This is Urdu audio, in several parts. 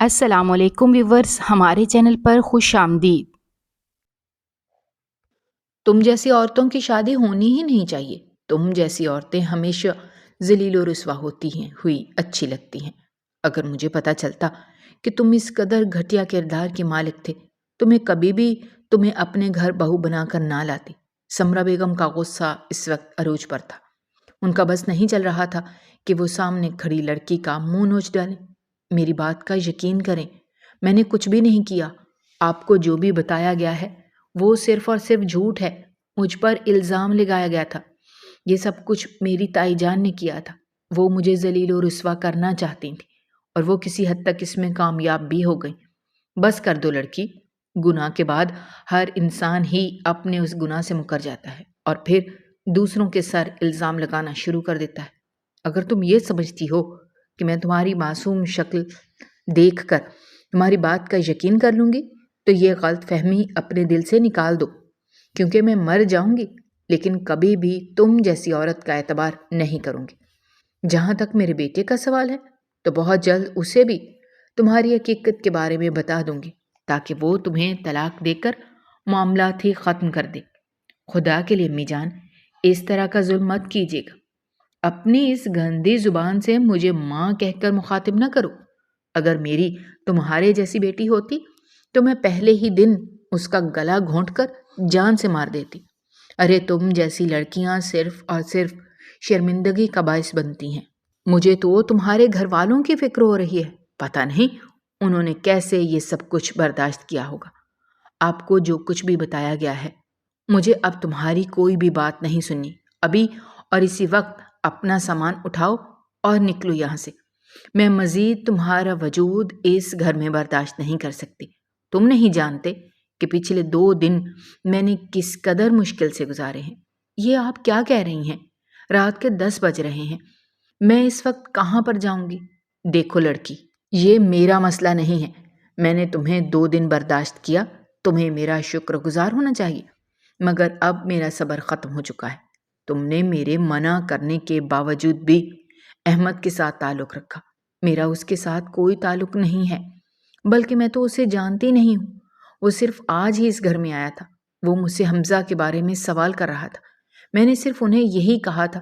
السلام علیکم ویورز، ہمارے چینل پر خوش آمدید۔ تم جیسی عورتوں کی شادی ہونی ہی نہیں چاہیے۔ تم جیسی عورتیں ہمیشہ ذلیل و رسوا ہوئی اچھی لگتی ہیں۔ اگر مجھے پتا چلتا کہ تم اس قدر گھٹیا کردار کے مالک تھے تو میں کبھی بھی تمہیں اپنے گھر بہو بنا کر نہ لاتی۔ سمرہ بیگم کا غصہ اس وقت عروج پر تھا۔ ان کا بس نہیں چل رہا تھا کہ وہ سامنے کھڑی لڑکی کا منہ نوچ ڈالیں۔ میری بات کا یقین کریں، میں نے کچھ بھی نہیں کیا۔ آپ کو جو بھی بتایا گیا ہے وہ صرف اور صرف جھوٹ ہے۔ مجھ پر الزام لگایا گیا تھا۔ یہ سب کچھ میری تائی جان نے کیا تھا۔ وہ مجھے ذلیل و رسوا کرنا چاہتی تھیں اور وہ کسی حد تک اس میں کامیاب بھی ہو گئیں۔ بس کر دو لڑکی، گناہ کے بعد ہر انسان ہی اپنے اس گناہ سے مکر جاتا ہے اور پھر دوسروں کے سر الزام لگانا شروع کر دیتا ہے۔ اگر تم یہ سمجھتی ہو کہ میں تمہاری معصوم شکل دیکھ کر تمہاری بات کا یقین کر لوں گی تو یہ غلط فہمی اپنے دل سے نکال دو، کیونکہ میں مر جاؤں گی لیکن کبھی بھی تم جیسی عورت کا اعتبار نہیں کروں گی۔ جہاں تک میرے بیٹے کا سوال ہے تو بہت جلد اسے بھی تمہاری حقیقت کے بارے میں بتا دوں گی تاکہ وہ تمہیں طلاق دے کر معاملات ہی ختم کر دے۔ خدا کے لیے امی جان، اس طرح کا ظلم مت کیجیے گا۔ اپنی اس گندی زبان سے مجھے ماں کہہ کر مخاطب نہ کرو۔ اگر میری تمہارے جیسی بیٹی ہوتی تو میں پہلے ہی دن اس کا گلا گھونٹ کر جان سے مار دیتی۔ ارے تم جیسی لڑکیاں صرف اور صرف شرمندگی کا باعث بنتی ہیں۔ مجھے تو تمہارے گھر والوں کی فکر ہو رہی ہے۔ پتہ نہیں انہوں نے کیسے یہ سب کچھ برداشت کیا ہوگا۔ آپ کو جو کچھ بھی بتایا گیا ہے، مجھے اب تمہاری کوئی بھی بات نہیں سننی۔ ابھی اور اسی وقت اپنا سامان اٹھاؤ اور نکلو یہاں سے۔ میں مزید تمہارا وجود اس گھر میں برداشت نہیں کر سکتی۔ تم نہیں جانتے کہ پچھلے 2 دن میں نے کس قدر مشکل سے گزارے ہیں۔ یہ آپ کیا کہہ رہی ہیں؟ رات کے 10 بج رہے ہیں۔ میں اس وقت کہاں پر جاؤں گی؟ دیکھو لڑکی، یہ میرا مسئلہ نہیں ہے۔ میں نے تمہیں 2 دن برداشت کیا، تمہیں میرا شکر گزار ہونا چاہیے، مگر اب میرا صبر ختم ہو چکا ہے۔ تم نے میرے منع کرنے کے باوجود بھی احمد کے ساتھ تعلق رکھا۔ میرا اس کے ساتھ کوئی تعلق نہیں ہے، بلکہ میں تو اسے جانتی نہیں ہوں۔ وہ صرف آج ہی اس گھر میں آیا تھا۔ وہ مجھ سے حمزہ کے بارے میں سوال کر رہا تھا۔ میں نے صرف انہیں یہی کہا تھا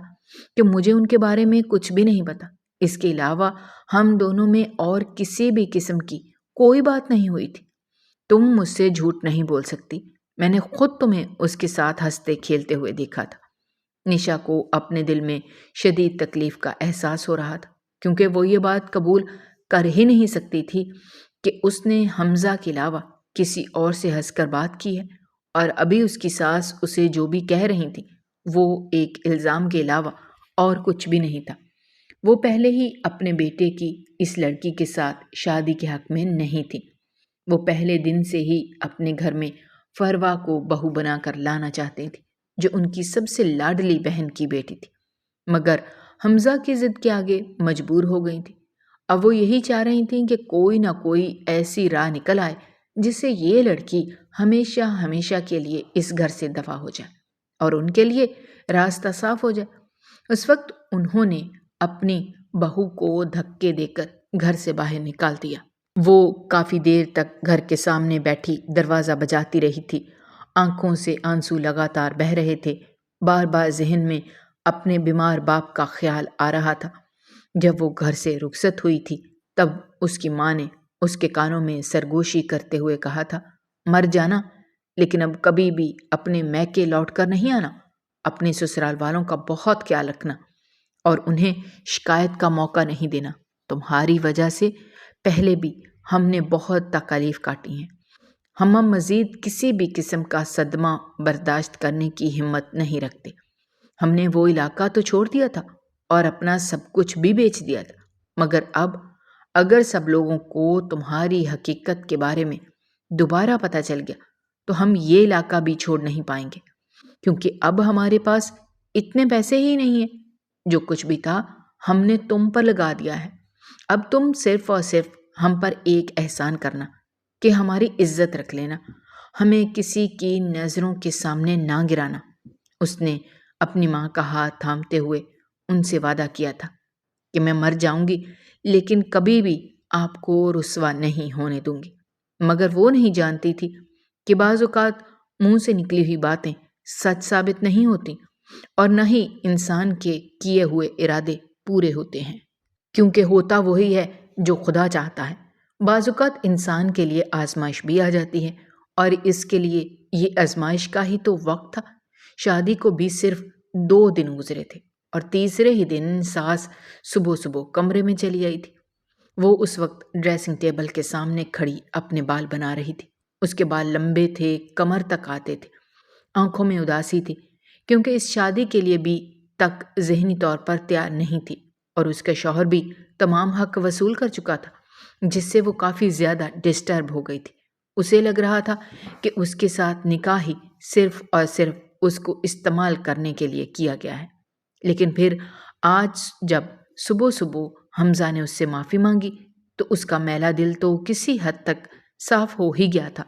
کہ مجھے ان کے بارے میں کچھ بھی نہیں پتا۔ اس کے علاوہ ہم دونوں میں اور کسی بھی قسم کی کوئی بات نہیں ہوئی تھی۔ تم مجھ سے جھوٹ نہیں بول سکتی۔ میں نے خود تمہیں اس کے ساتھ ہنستے کھیلتے ہوئے دیکھا تھا۔ نشا کو اپنے دل میں شدید تکلیف کا احساس ہو رہا تھا، کیونکہ وہ یہ بات قبول کر ہی نہیں سکتی تھی کہ اس نے حمزہ کے علاوہ کسی اور سے ہنس کر بات کی ہے، اور ابھی اس کی ساس اسے جو بھی کہہ رہی تھی وہ ایک الزام کے علاوہ اور کچھ بھی نہیں تھا۔ وہ پہلے ہی اپنے بیٹے کی اس لڑکی کے ساتھ شادی کے حق میں نہیں تھی۔ وہ پہلے دن سے ہی اپنے گھر میں فروا کو بہو بنا کر لانا چاہتے تھے، جو ان کی سب سے لاڈلی بہن کی بیٹی تھی، مگر حمزہ کی ضد کے آگے مجبور ہو گئی تھی۔ اب وہ یہی چاہ رہی تھیں کہ کوئی نہ کوئی ایسی راہ نکل آئے جس سے یہ لڑکی ہمیشہ ہمیشہ کے لیے اس گھر سے دفع ہو جائے اور ان کے لیے راستہ صاف ہو جائے۔ اس وقت انہوں نے اپنی بہو کو دھکے دے کر گھر سے باہر نکال دیا۔ وہ کافی دیر تک گھر کے سامنے بیٹھی دروازہ بجاتی رہی تھی۔ آنکھوں سے آنسو لگاتار بہہ رہے تھے۔ بار بار ذہن میں اپنے بیمار باپ کا خیال آ رہا تھا۔ جب وہ گھر سے رخصت ہوئی تھی تب اس کی ماں نے اس کے کانوں میں سرگوشی کرتے ہوئے کہا تھا، مر جانا، لیکن اب کبھی بھی اپنے میکے لوٹ کر نہیں آنا۔ اپنے سسرال والوں کا بہت خیال رکھنا اور انہیں شکایت کا موقع نہیں دینا۔ تمہاری وجہ سے پہلے بھی ہم نے بہت تکالیف کاٹی ہیں۔ ہم مزید کسی بھی قسم کا صدمہ برداشت کرنے کی ہمت نہیں رکھتے۔ ہم نے وہ علاقہ تو چھوڑ دیا تھا اور اپنا سب کچھ بھی بیچ دیا تھا، مگر اب اگر سب لوگوں کو تمہاری حقیقت کے بارے میں دوبارہ پتہ چل گیا تو ہم یہ علاقہ بھی چھوڑ نہیں پائیں گے، کیونکہ اب ہمارے پاس اتنے پیسے ہی نہیں ہیں۔ جو کچھ بھی تھا ہم نے تم پر لگا دیا ہے۔ اب تم صرف اور صرف ہم پر ایک احسان کرنا کہ ہماری عزت رکھ لینا، ہمیں کسی کی نظروں کے سامنے نہ گرانا۔ اس نے اپنی ماں کا ہاتھ تھامتے ہوئے ان سے وعدہ کیا تھا کہ میں مر جاؤں گی لیکن کبھی بھی آپ کو رسوا نہیں ہونے دوں گی۔ مگر وہ نہیں جانتی تھی کہ بعض اوقات منہ سے نکلی ہوئی باتیں سچ ثابت نہیں ہوتی اور نہ ہی انسان کے کیے ہوئے ارادے پورے ہوتے ہیں، کیونکہ ہوتا وہی ہے جو خدا چاہتا ہے۔ بعض اوقات انسان کے لیے آزمائش بھی آ جاتی ہے، اور اس کے لیے یہ آزمائش کا ہی تو وقت تھا۔ شادی کو بھی صرف 2 دن گزرے تھے، اور تیسرے ہی دن ساس صبح صبح کمرے میں چلی آئی تھی۔ وہ اس وقت ڈریسنگ ٹیبل کے سامنے کھڑی اپنے بال بنا رہی تھی۔ اس کے بال لمبے تھے، کمر تک آتے تھے، آنکھوں میں اداسی تھی، کیونکہ اس شادی کے لیے بھی تک ذہنی طور پر تیار نہیں تھی، اور اس کا شوہر بھی تمام حق وصول کر چکا تھا، جس سے وہ کافی زیادہ ڈسٹرب ہو گئی تھی۔ اسے لگ رہا تھا کہ اس کے ساتھ نکاح ہی صرف اور صرف اس کو استعمال کرنے کے لیے کیا گیا ہے۔ لیکن پھر آج جب صبح صبح حمزہ نے اس سے معافی مانگی تو اس کا میلا دل تو کسی حد تک صاف ہو ہی گیا تھا،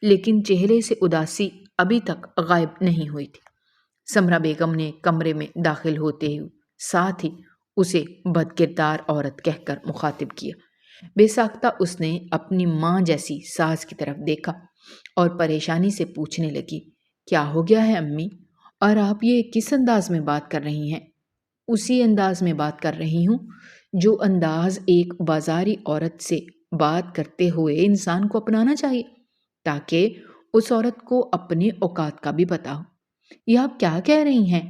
لیکن چہرے سے اداسی ابھی تک غائب نہیں ہوئی تھی۔ سمرہ بیگم نے کمرے میں داخل ہوتے ہی ساتھ ہی اسے بد کردار عورت کہہ کر مخاطب کیا۔ بے ساختہ اس نے اپنی ماں جیسی ساس کی طرف دیکھا اور پریشانی سے پوچھنے لگی، کیا ہو گیا ہے امی؟ اور آپ یہ کس انداز میں بات کر رہی ہیں؟ اسی انداز میں بات کر رہی ہوں جو انداز ایک بازاری عورت سے بات کرتے ہوئے انسان کو اپنانا چاہیے، تاکہ اس عورت کو اپنے اوقات کا بھی پتہ ہو۔ یہ آپ کیا کہہ رہی ہیں؟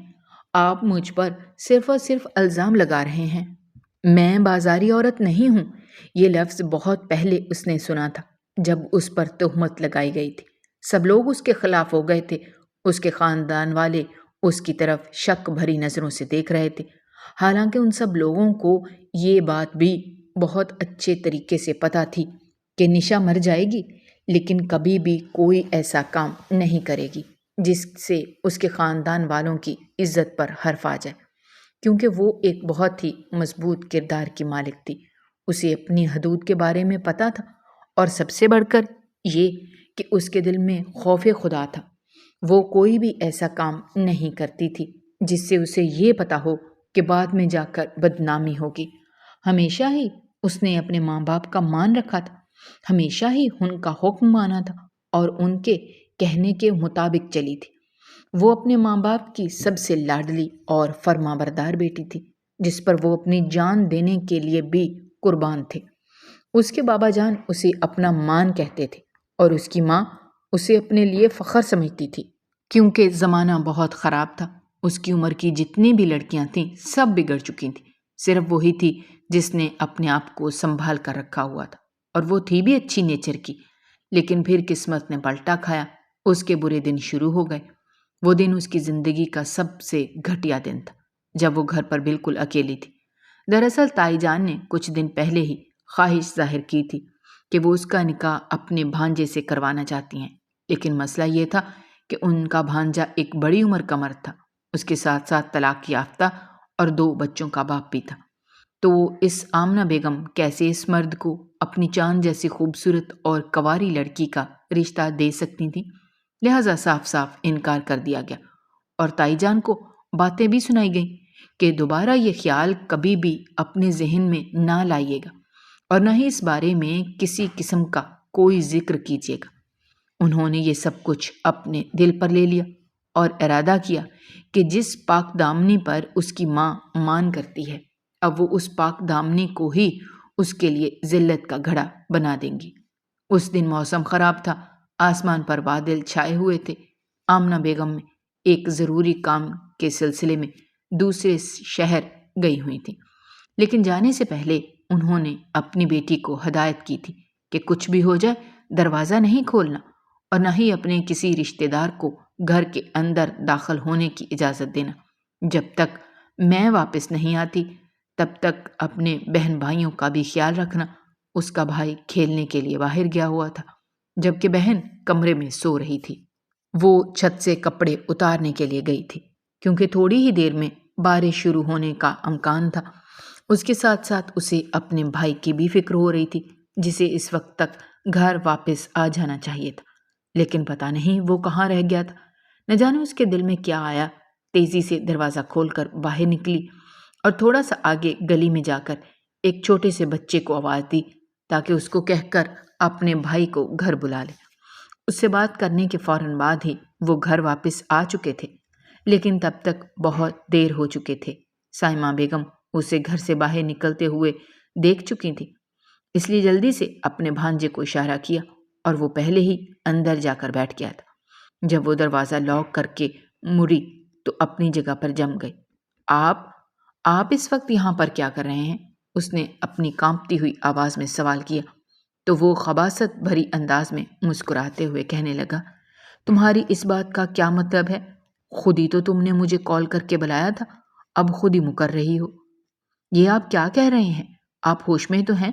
آپ مجھ پر صرف اور صرف الزام لگا رہے ہیں۔ میں بازاری عورت نہیں ہوں۔ یہ لفظ بہت پہلے اس نے سنا تھا، جب اس پر تہمت لگائی گئی تھی۔ سب لوگ اس کے خلاف ہو گئے تھے، اس کے خاندان والے اس کی طرف شک بھری نظروں سے دیکھ رہے تھے، حالانکہ ان سب لوگوں کو یہ بات بھی بہت اچھے طریقے سے پتہ تھی کہ نشا مر جائے گی، لیکن کبھی بھی کوئی ایسا کام نہیں کرے گی جس سے اس کے خاندان والوں کی عزت پر حرف آ جائے، کیونکہ وہ ایک بہت ہی مضبوط کردار کی مالک تھی۔ اسے اپنی حدود کے بارے میں پتہ تھا، اور سب سے بڑھ کر یہ کہ اس کے دل میں خوف خدا تھا۔ وہ کوئی بھی ایسا کام نہیں کرتی تھی جس سے اسے یہ پتہ ہو کہ بعد میں جا کر بدنامی ہوگی۔ ہمیشہ ہی اس نے اپنے ماں باپ کا مان رکھا تھا، ہمیشہ ہی ان کا حکم مانا تھا اور ان کے کہنے کے مطابق چلی تھی۔ وہ اپنے ماں باپ کی سب سے لاڈلی اور فرما بردار بیٹی تھی، جس پر وہ اپنی جان دینے کے لیے بھی قربان تھے۔ اس کے بابا جان اسے اپنا مان کہتے تھے، اور اس کی ماں اسے اپنے لیے فخر سمجھتی تھی، کیونکہ زمانہ بہت خراب تھا۔ اس کی عمر کی جتنی بھی لڑکیاں تھیں سب بگڑ چکی تھیں، صرف وہی تھی جس نے اپنے آپ کو سنبھال کر رکھا ہوا تھا، اور وہ تھی بھی اچھی نیچر کی۔ لیکن پھر قسمت نے پلٹا کھایا، اس کے برے دن شروع ہو گئے۔ وہ دن اس کی زندگی کا سب سے گھٹیا دن تھا، جب وہ گھر پر بالکل اکیلی تھی۔ دراصل تائی جان نے کچھ دن پہلے ہی خواہش ظاہر کی تھی کہ وہ اس کا نکاح اپنے بھانجے سے کروانا چاہتی ہیں، لیکن مسئلہ یہ تھا کہ ان کا بھانجا ایک بڑی عمر کا مرد تھا، اس کے ساتھ ساتھ طلاق یافتہ اور 2 بچوں کا باپ بھی تھا۔ تو اس آمنہ بیگم کیسے اس مرد کو اپنی چاند جیسی خوبصورت اور کنواری لڑکی کا رشتہ دے سکتی تھیں؟ لہٰذا صاف صاف انکار کر دیا گیا، اور تائی جان کو باتیں بھی سنائی گئیں کہ دوبارہ یہ خیال کبھی بھی اپنے ذہن میں نہ لائیے گا، اور نہ ہی اس بارے میں کسی قسم کا کوئی ذکر کیجیے گا۔ انہوں نے یہ سب کچھ اپنے دل پر لے لیا اور ارادہ کیا کہ جس پاک دامنی پر اس کی ماں مان کرتی ہے، اب وہ اس پاک دامنی کو ہی اس کے لیے ذلت کا گھڑا بنا دیں گی۔ اس دن موسم خراب تھا، آسمان پر بادل چھائے ہوئے تھے۔ آمنہ بیگم ایک ضروری کام کے سلسلے میں دوسرے شہر گئی ہوئی تھیں، لیکن جانے سے پہلے انہوں نے اپنی بیٹی کو ہدایت کی تھی کہ کچھ بھی ہو جائے دروازہ نہیں کھولنا، اور نہ ہی اپنے کسی رشتہ دار کو گھر کے اندر داخل ہونے کی اجازت دینا۔ جب تک میں واپس نہیں آتی تب تک اپنے بہن بھائیوں کا بھی خیال رکھنا۔ اس کا بھائی کھیلنے کے لیے باہر گیا ہوا تھا، جبکہ بہن کمرے میں سو رہی تھی۔ وہ چھت سے کپڑے اتارنے کے لیے گئی تھی، کیونکہ تھوڑی ہی دیر میں بارش شروع ہونے کا امکان تھا۔ اس کے ساتھ ساتھ اسے اپنے بھائی کی بھی فکر ہو رہی تھی، جسے اس وقت تک گھر واپس آ جانا چاہیے تھا، لیکن پتہ نہیں وہ کہاں رہ گیا تھا۔ نہ جانے اس کے دل میں کیا آیا، تیزی سے دروازہ کھول کر باہر نکلی اور تھوڑا سا آگے گلی میں جا کر ایک چھوٹے سے بچے کو آواز دی، تاکہ اس کو کہہ کر اپنے بھائی کو گھر بلا لے۔ اس سے بات کرنے کے فوراً بعد ہی وہ گھر واپس آ چکے تھے، لیکن تب تک بہت دیر ہو چکے تھے۔ سائمہ بیگم اسے گھر سے باہر نکلتے ہوئے دیکھ چکی تھی، اس لیے جلدی سے اپنے بھانجے کو اشارہ کیا اور وہ پہلے ہی اندر جا کر بیٹھ گیا تھا۔ جب وہ دروازہ لاک کر کے مڑی تو اپنی جگہ پر جم گئی۔ آپ اس وقت یہاں پر کیا کر رہے ہیں؟ اس نے اپنی کانپتی ہوئی آواز میں سوال کیا تو وہ خباثت بھری انداز میں مسکراتے ہوئے کہنے لگا، تمہاری اس بات کا کیا مطلب ہے؟ خود ہی تو تم نے مجھے کال کر کے بلایا تھا، اب خود ہی مکر رہی ہو۔ یہ آپ کیا کہہ رہے ہیں؟ آپ ہوش میں تو ہیں؟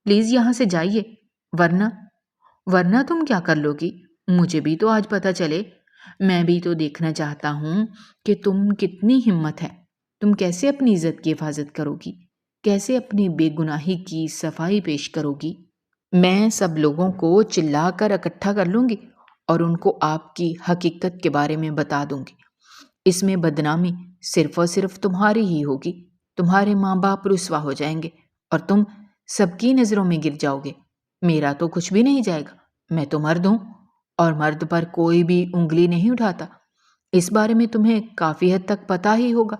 پلیز یہاں سے جائیے، ورنہ تم کیا کر لو گی؟ مجھے بھی تو آج پتہ چلے۔ میں بھی تو دیکھنا چاہتا ہوں کہ تم کتنی ہمت ہے، تم کیسے اپنی عزت کی حفاظت کرو گی، کیسے اپنی بے گناہی کی صفائی پیش کرو گی۔ میں سب لوگوں کو چلا کر اکٹھا کر لوں گی اور ان کو آپ کی حقیقت کے بارے میں بتا دوں گی۔ اس میں بدنامی صرف اور صرف تمہاری ہی ہوگی، تمہارے ماں باپ رسوا ہو جائیں گے اور تم سب کی نظروں میں گر جاؤ گے۔ میرا تو کچھ بھی نہیں جائے گا، میں تو مرد ہوں اور مرد پر کوئی بھی انگلی نہیں اٹھاتا۔ اس بارے میں تمہیں کافی حد تک پتہ ہی ہوگا،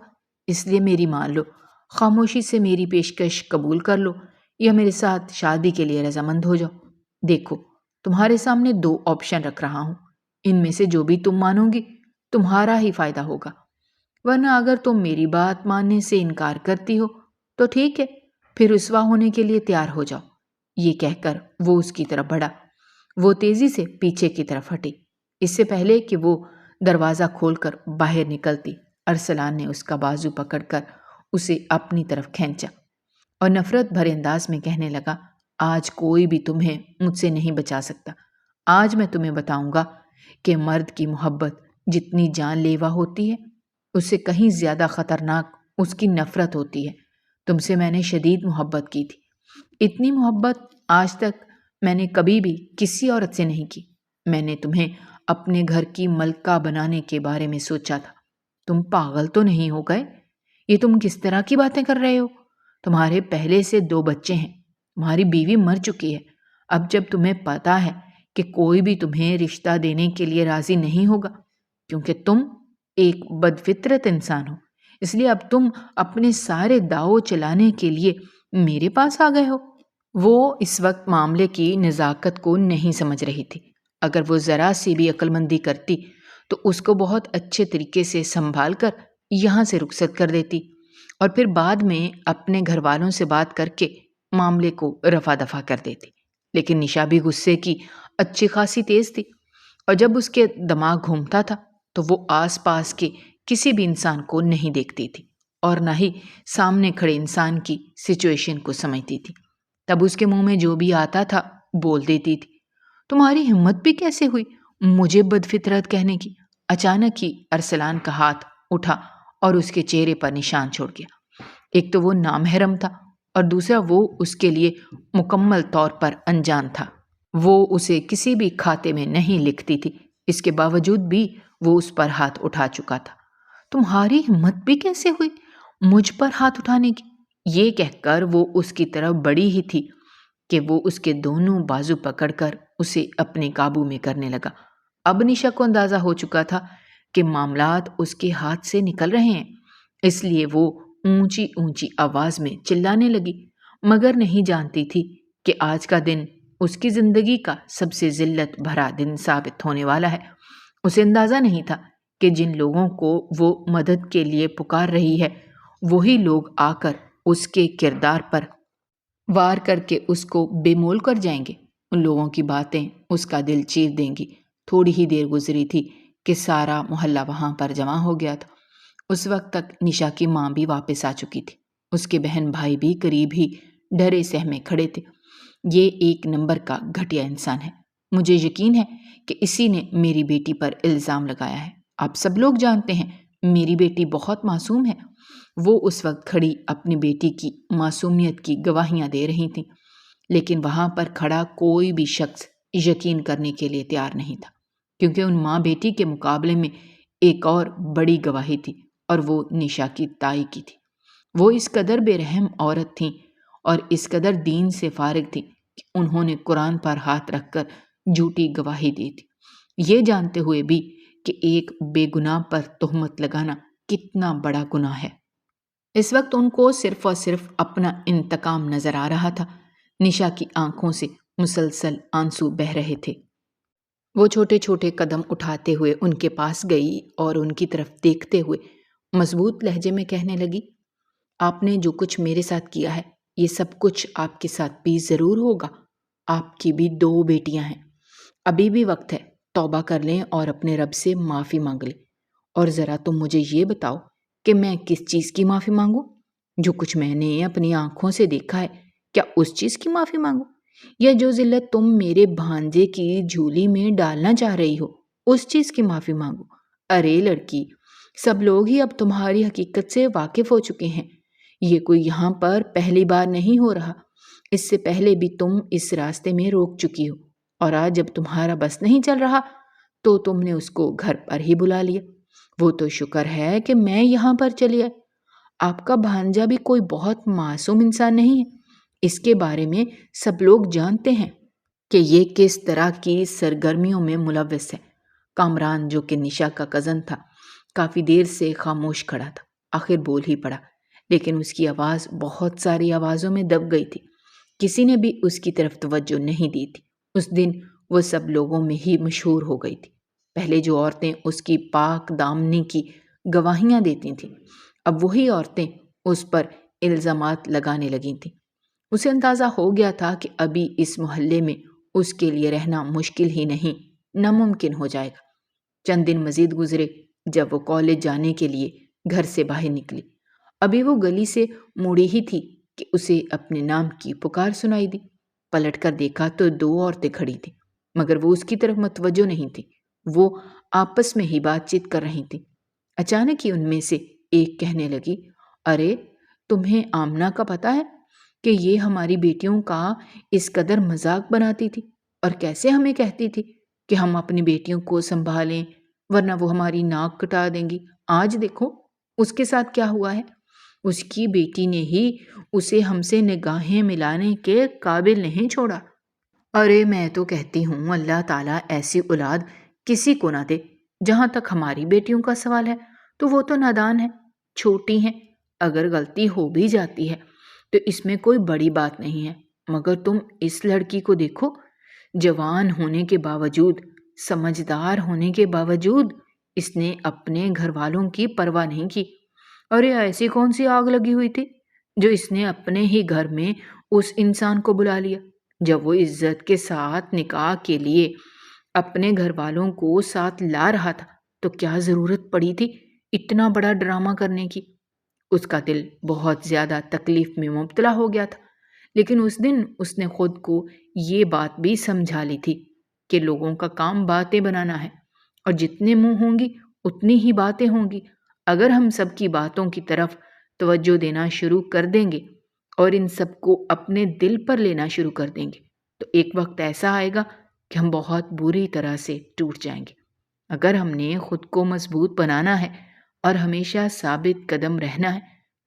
اس لیے میری مان لو، خاموشی سے میری پیشکش قبول کر لو یا میرے ساتھ شادی کے لیے رضامند ہو جاؤ۔ دیکھو، تمہارے سامنے 2 آپشن رکھ رہا ہوں، ان میں سے جو بھی تم مانو گی تمہارا ہی فائدہ ہوگا، ورنہ اگر تم میری بات ماننے سے انکار کرتی ہو تو ٹھیک ہے، پھر رسوا ہونے کے لیے تیار ہو جاؤ۔ یہ کہہ کر وہ اس کی طرف بڑھا۔ وہ تیزی سے پیچھے کی طرف ہٹی۔ اس سے پہلے کہ وہ دروازہ کھول کر باہر نکلتی، ارسلان نے اس کا بازو پکڑ کر اسے اپنی طرف کھینچا اور نفرت بھرے انداز میں کہنے لگا، آج کوئی بھی تمہیں مجھ سے نہیں بچا سکتا۔ آج میں تمہیں بتاؤں گا کہ مرد کی محبت جتنی جان لیوا ہوتی ہے، اس سے کہیں زیادہ خطرناک اس کی نفرت ہوتی ہے۔ تم سے میں نے شدید محبت کی تھی، اتنی محبت آج تک میں نے کبھی بھی کسی عورت سے نہیں کی۔ میں نے تمہیں اپنے گھر کی ملکہ بنانے کے بارے میں سوچا تھا۔ تم پاگل تو نہیں ہو گئے؟ یہ تم کس طرح کی باتیں کر رہے ہو؟ تمہارے پہلے سے 2 بچے ہیں، تمہاری بیوی مر چکی ہے۔ اب جب تمہیں پتا ہے کہ کوئی بھی تمہیں رشتہ دینے کے لیے راضی نہیں ہوگا کیونکہ تم ایک بدفطرت انسان ہو، اس لیے اب تم اپنے سارے داؤ چلانے کے لیے میرے پاس آ گئے ہو۔ وہ اس وقت معاملے کی نزاکت کو نہیں سمجھ رہی تھی۔ اگر وہ ذرا سی بھی عقل مندی کرتی تو اس کو بہت اچھے طریقے سے سنبھال کر یہاں سے رخصت کر دیتی اور پھر بعد میں اپنے گھر والوں سے بات کر کے معاملے کو رفع دفع کر دیتی۔ لیکن نشا بھی غصے کی اچھی خاصی تیز تھی اور جب اس کے دماغ گھومتا تھا تو وہ آس پاس کے کسی بھی انسان کو نہیں دیکھتی تھی اور نہ ہی سامنے کھڑے انسان کی سچویشن کو سمجھتی تھی۔ تب اس کے منہ میں جو بھی آتا تھا بول دیتی تھی۔ تمہاری ہمت بھی کیسے ہوئی مجھے بدفطرت کہنے کی؟ اچانک ہی ارسلان کا ہاتھ اٹھا اور اس کے چہرے پر نشان چھوڑ گیا۔ ایک تو وہ نامحرم تھا اور دوسرا وہ اس کے لیے مکمل طور پر انجان تھا۔ وہ اسے کسی بھی کھاتے میں نہیں لکھتی تھی، اس کے باوجود بھی وہ اس پر ہاتھ اٹھا چکا تھا۔ تمہاری ہمت بھی کیسے ہوئی مجھ پر ہاتھ اٹھانے کی؟ یہ کہہ کر وہ اس کی طرف بڑی ہی تھی کہ وہ اس کے دونوں بازو پکڑ کر اسے اپنے قابو میں کرنے لگا۔ اب نشا کو اندازہ ہو چکا تھا کہ معاملات اس کے ہاتھ سے نکل رہے ہیں، اس لیے وہ اونچی اونچی آواز میں چلانے لگی، مگر نہیں جانتی تھی کہ آج کا دن اس کی زندگی کا سب سے ذلت بھرا دن ثابت ہونے والا ہے۔ اسے اندازہ نہیں تھا کہ جن لوگوں کو وہ مدد کے لیے پکار رہی ہے وہی لوگ آ کر اس کے کردار پر وار کر کے اس کو بے مول کر جائیں گے۔ ان لوگوں کی باتیں اس کا دل چیر دیں گی۔ تھوڑی ہی دیر گزری تھی کہ سارا محلہ وہاں پر جمع ہو گیا تھا۔ اس وقت تک نشا کی ماں بھی واپس آ چکی تھی، اس کے بہن بھائی بھی قریب ہی ڈرے سہمے کھڑے تھے۔ یہ 1 نمبر کا گھٹیا انسان ہے، مجھے یقین ہے کہ اسی نے میری بیٹی پر الزام لگایا ہے۔ آپ سب لوگ جانتے ہیں میری بیٹی بہت معصوم ہے۔ وہ اس وقت کھڑی اپنی بیٹی کی معصومیت کی گواہیاں دے رہی تھیں، لیکن وہاں پر کھڑا کوئی بھی شخص یقین کرنے کے لیے تیار نہیں تھا، کیونکہ ان ماں بیٹی کے مقابلے میں ایک اور بڑی گواہی تھی اور وہ نشا کی تائی کی تھی۔ وہ اس قدر بے رحم عورت تھیں اور اس قدر دین سے فارغ تھیں کہ انہوں نے قرآن پر ہاتھ رکھ کر جھوٹی گواہی دی تھی، یہ جانتے ہوئے بھی کہ ایک بے گناہ پر تہمت لگانا کتنا بڑا گناہ ہے۔ اس وقت ان کو صرف اور صرف اپنا انتقام نظر آ رہا تھا۔ نشا کی آنکھوں سے مسلسل آنسو بہہ رہے تھے۔ وہ چھوٹے چھوٹے قدم اٹھاتے ہوئے ان کے پاس گئی اور ان کی طرف دیکھتے ہوئے مضبوط لہجے میں کہنے لگی، آپ نے جو کچھ میرے ساتھ کیا ہے یہ سب کچھ آپ کے ساتھ بھی ضرور ہوگا۔ آپ کی بھی 2 بیٹیاں ہیں، ابھی بھی وقت ہے، توبہ کر لیں اور اپنے رب سے معافی مانگ لیں۔ اور ذرا تم مجھے یہ بتاؤ کہ میں کس چیز کی معافی مانگوں؟ جو کچھ میں نے اپنی آنکھوں سے دیکھا ہے، کیا اس چیز کی معافی مانگوں؟ یا جو ذلت تم میرے بھانجے کی جھولی میں ڈالنا چاہ رہی ہو اس چیز کی معافی مانگوں؟ ارے لڑکی، سب لوگ ہی اب تمہاری حقیقت سے واقف ہو چکے ہیں، یہ کوئی یہاں پر پہلی بار نہیں ہو رہا، اس سے پہلے بھی تم اس راستے میں روک چکی ہو، اور آج جب تمہارا بس نہیں چل رہا تو تم نے اس کو گھر پر ہی بلا لیا۔ وہ تو شکر ہے کہ میں یہاں پر چلی آئی۔ آپ کا بھانجا بھی کوئی بہت معصوم انسان نہیں ہے، اس کے بارے میں سب لوگ جانتے ہیں کہ یہ کس طرح کی سرگرمیوں میں ملوث ہے۔ کامران جو کہ نشا کا کزن تھا کافی دیر سے خاموش کھڑا تھا، آخر بول ہی پڑا، لیکن اس کی آواز بہت ساری آوازوں میں دب گئی تھی، کسی نے بھی اس کی طرف توجہ نہیں دی تھی۔ اس دن وہ سب لوگوں میں ہی مشہور ہو گئی تھی۔ پہلے جو عورتیں اس کی پاک دامنی کی گواہیاں دیتی تھیں، اب وہی عورتیں اس پر الزامات لگانے لگی تھیں۔ اسے اندازہ ہو گیا تھا کہ ابھی اس محلے میں اس کے لیے رہنا مشکل ہی نہیں، ناممکن ہو جائے گا۔ چند دن مزید گزرے جب وہ کالج جانے کے لیے گھر سے باہر نکلی۔ ابھی وہ گلی سے مڑی ہی تھی کہ اسے اپنے نام کی پکار سنائی دی۔ پلٹ کر دیکھا تو 2 عورتیں کھڑی تھیں، مگر وہ اس کی طرف متوجہ نہیں تھی، وہ آپس میں ہی بات چیت کر رہی تھیں۔ اچانک ہی ان میں سے ایک کہنے لگی، ارے تمہیں آمنہ کا پتہ ہے کہ یہ ہماری بیٹیوں کا اس قدر مذاق بناتی تھی اور کیسے ہمیں کہتی تھی کہ ہم اپنی بیٹیوں کو سنبھالیں ورنہ وہ ہماری ناک کٹا دیں گی۔ آج دیکھو اس کے ساتھ کیا ہوا ہے، اس کی بیٹی نے ہی اسے ہم سے نگاہیں ملانے کے قابل نہیں چھوڑا۔ ارے میں تو کہتی ہوں اللہ تعالیٰ ایسی اولاد کسی کو نہ دے۔ جہاں تک ہماری بیٹیوں کا سوال ہے تو وہ تو نادان ہیں، چھوٹی ہیں، اگر غلطی ہو بھی جاتی ہے تو اس میں کوئی بڑی بات نہیں ہے، مگر تم اس لڑکی کو دیکھو، جوان ہونے کے باوجود، سمجھدار ہونے کے باوجود اس نے اپنے گھر والوں کی پرواہ نہیں کی۔ ارے ایسی کون سی آگ لگی ہوئی تھی جو اس نے اپنے ہی گھر میں اس انسان کو بلا لیا؟ جب وہ عزت کے ساتھ نکاح کے لیے اپنے گھر والوں کو ساتھ لا رہا تھا تو کیا ضرورت پڑی تھی اتنا بڑا ڈرامہ کرنے کی؟ اس کا دل بہت زیادہ تکلیف میں مبتلا ہو گیا تھا، لیکن اس دن اس نے خود کو یہ بات بھی سمجھا لی تھی کہ لوگوں کا کام باتیں بنانا ہے، اور جتنے منہ ہوں گی اتنی ہی باتیں ہوں گی۔ اگر ہم سب کی باتوں کی طرف توجہ دینا شروع کر دیں گے اور ان سب کو اپنے دل پر لینا شروع کر دیں گے تو ایک وقت ایسا آئے گا کہ ہم بہت بری طرح سے ٹوٹ جائیں گے۔ اگر ہم نے خود کو مضبوط بنانا ہے اور ہمیشہ ثابت قدم رہنا ہے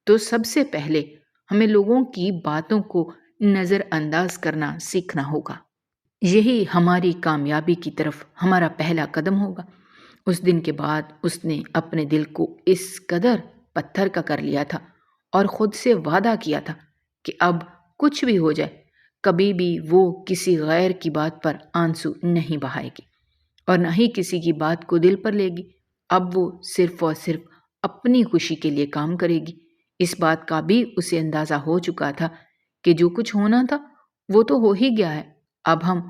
تو سب سے پہلے ہمیں لوگوں کی باتوں کو نظر انداز کرنا سیکھنا ہوگا۔ یہی ہماری کامیابی کی طرف ہمارا پہلا قدم ہوگا۔ اس دن کے بعد اس نے اپنے دل کو اس قدر پتھر کا کر لیا تھا اور خود سے وعدہ کیا تھا کہ اب کچھ بھی ہو جائے کبھی بھی وہ کسی غیر کی بات پر آنسو نہیں بہائے گی اور نہ ہی کسی کی بات کو دل پر لے گی۔ اب وہ صرف اور صرف اپنی خوشی کے لیے کام کرے گی۔ اس بات کا بھی اسے اندازہ ہو چکا تھا کہ جو کچھ ہونا تھا وہ تو ہو ہی گیا ہے، اب ہم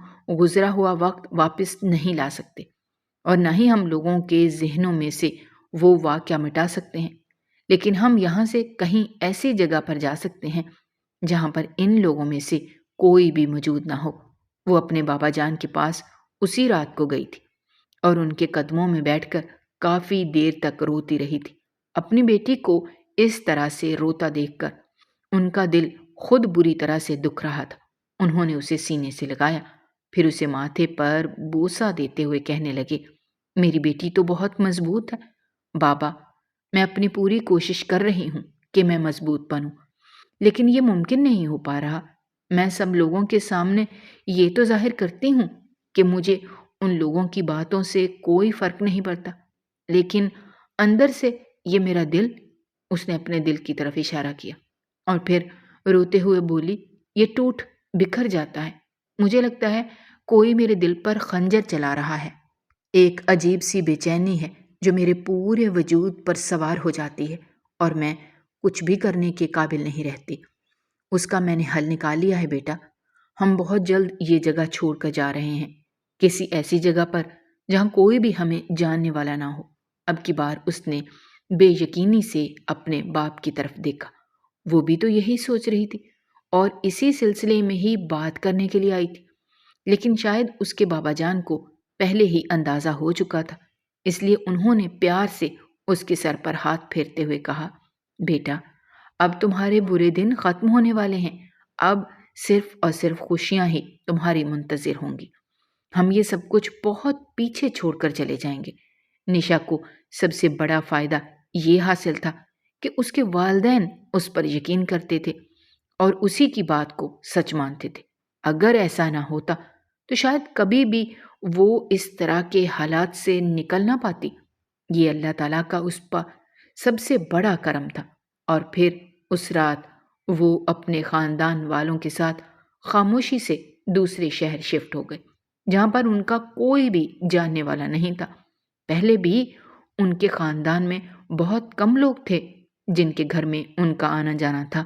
گزرا ہوا وقت واپس نہیں لا سکتے اور نہ ہی ہم لوگوں کے ذہنوں میں سے وہ واقعہ مٹا سکتے ہیں، لیکن ہم یہاں سے کہیں ایسی جگہ پر جا سکتے ہیں جہاں پر ان لوگوں میں سے کوئی بھی موجود نہ ہو۔ وہ اپنے بابا جان کے پاس اسی رات کو گئی تھی اور ان کے قدموں میں بیٹھ کر کافی دیر تک روتی رہی تھی۔ اپنی بیٹی کو اس طرح سے روتا دیکھ کر ان کا دل خود بری طرح سے دکھ رہا تھا۔ انہوں نے اسے سینے سے لگایا، پھر اسے ماتھے پر بوسہ دیتے ہوئے کہنے لگے، میری بیٹی تو بہت مضبوط ہے بابا، میں اپنی پوری کوشش کر رہی ہوں کہ میں مضبوط بنوں، لیکن یہ ممکن نہیں ہو پا رہا۔ میں سب لوگوں کے سامنے یہ تو ظاہر کرتی ہوں کہ مجھے ان لوگوں کی باتوں سے کوئی فرق نہیں پڑتا، لیکن اندر سے یہ میرا دل، اس نے اپنے دل کی طرف اشارہ کیا اور پھر روتے ہوئے بولی، یہ ٹوٹ بکھر جاتا ہے۔ مجھے لگتا ہے کوئی میرے دل پر خنجر چلا رہا ہے۔ ایک عجیب سی بے چینی ہے جو میرے پورے وجود پر سوار ہو جاتی ہے اور میں کچھ بھی کرنے کے قابل نہیں رہتی۔ اس کا میں نے حل نکال لیا ہے بیٹا۔ ہم بہت جلد یہ جگہ چھوڑ کر جا رہے ہیں، کسی ایسی جگہ پر جہاں کوئی بھی ہمیں جاننے والا نہ ہو۔ اب کی بار اس نے بے یقینی سے اپنے باپ کی طرف دیکھا۔ وہ بھی تو یہی سوچ رہی تھی اور اسی سلسلے میں ہی بات کرنے کے لیے آئی تھی، لیکن شاید اس کے بابا جان کو پہلے ہی اندازہ ہو چکا تھا، اس لیے انہوں نے پیار سے اس کے سر پر ہاتھ پھیرتے ہوئے کہا، بیٹا اب تمہارے برے دن ختم ہونے والے ہیں، اب صرف اور صرف خوشیاں ہی تمہاری منتظر ہوں گی۔ ہم یہ سب کچھ بہت پیچھے چھوڑ کر چلے جائیں گے۔ نشا کو سب سے بڑا فائدہ یہ حاصل تھا کہ اس کے والدین اس پر یقین کرتے تھے اور اسی کی بات کو سچ مانتے تھے۔ اگر ایسا نہ ہوتا تو شاید کبھی بھی وہ اس طرح کے حالات سے نکل نہ پاتی۔ یہ اللہ تعالیٰ کا اس پر سب سے بڑا کرم تھا۔ اور پھر اس رات وہ اپنے خاندان والوں کے ساتھ خاموشی سے دوسرے شہر شفٹ ہو گئے، جہاں پر ان کا کوئی بھی جاننے والا نہیں تھا۔ پہلے بھی ان کے خاندان میں بہت کم لوگ تھے جن کے گھر میں ان کا آنا جانا تھا،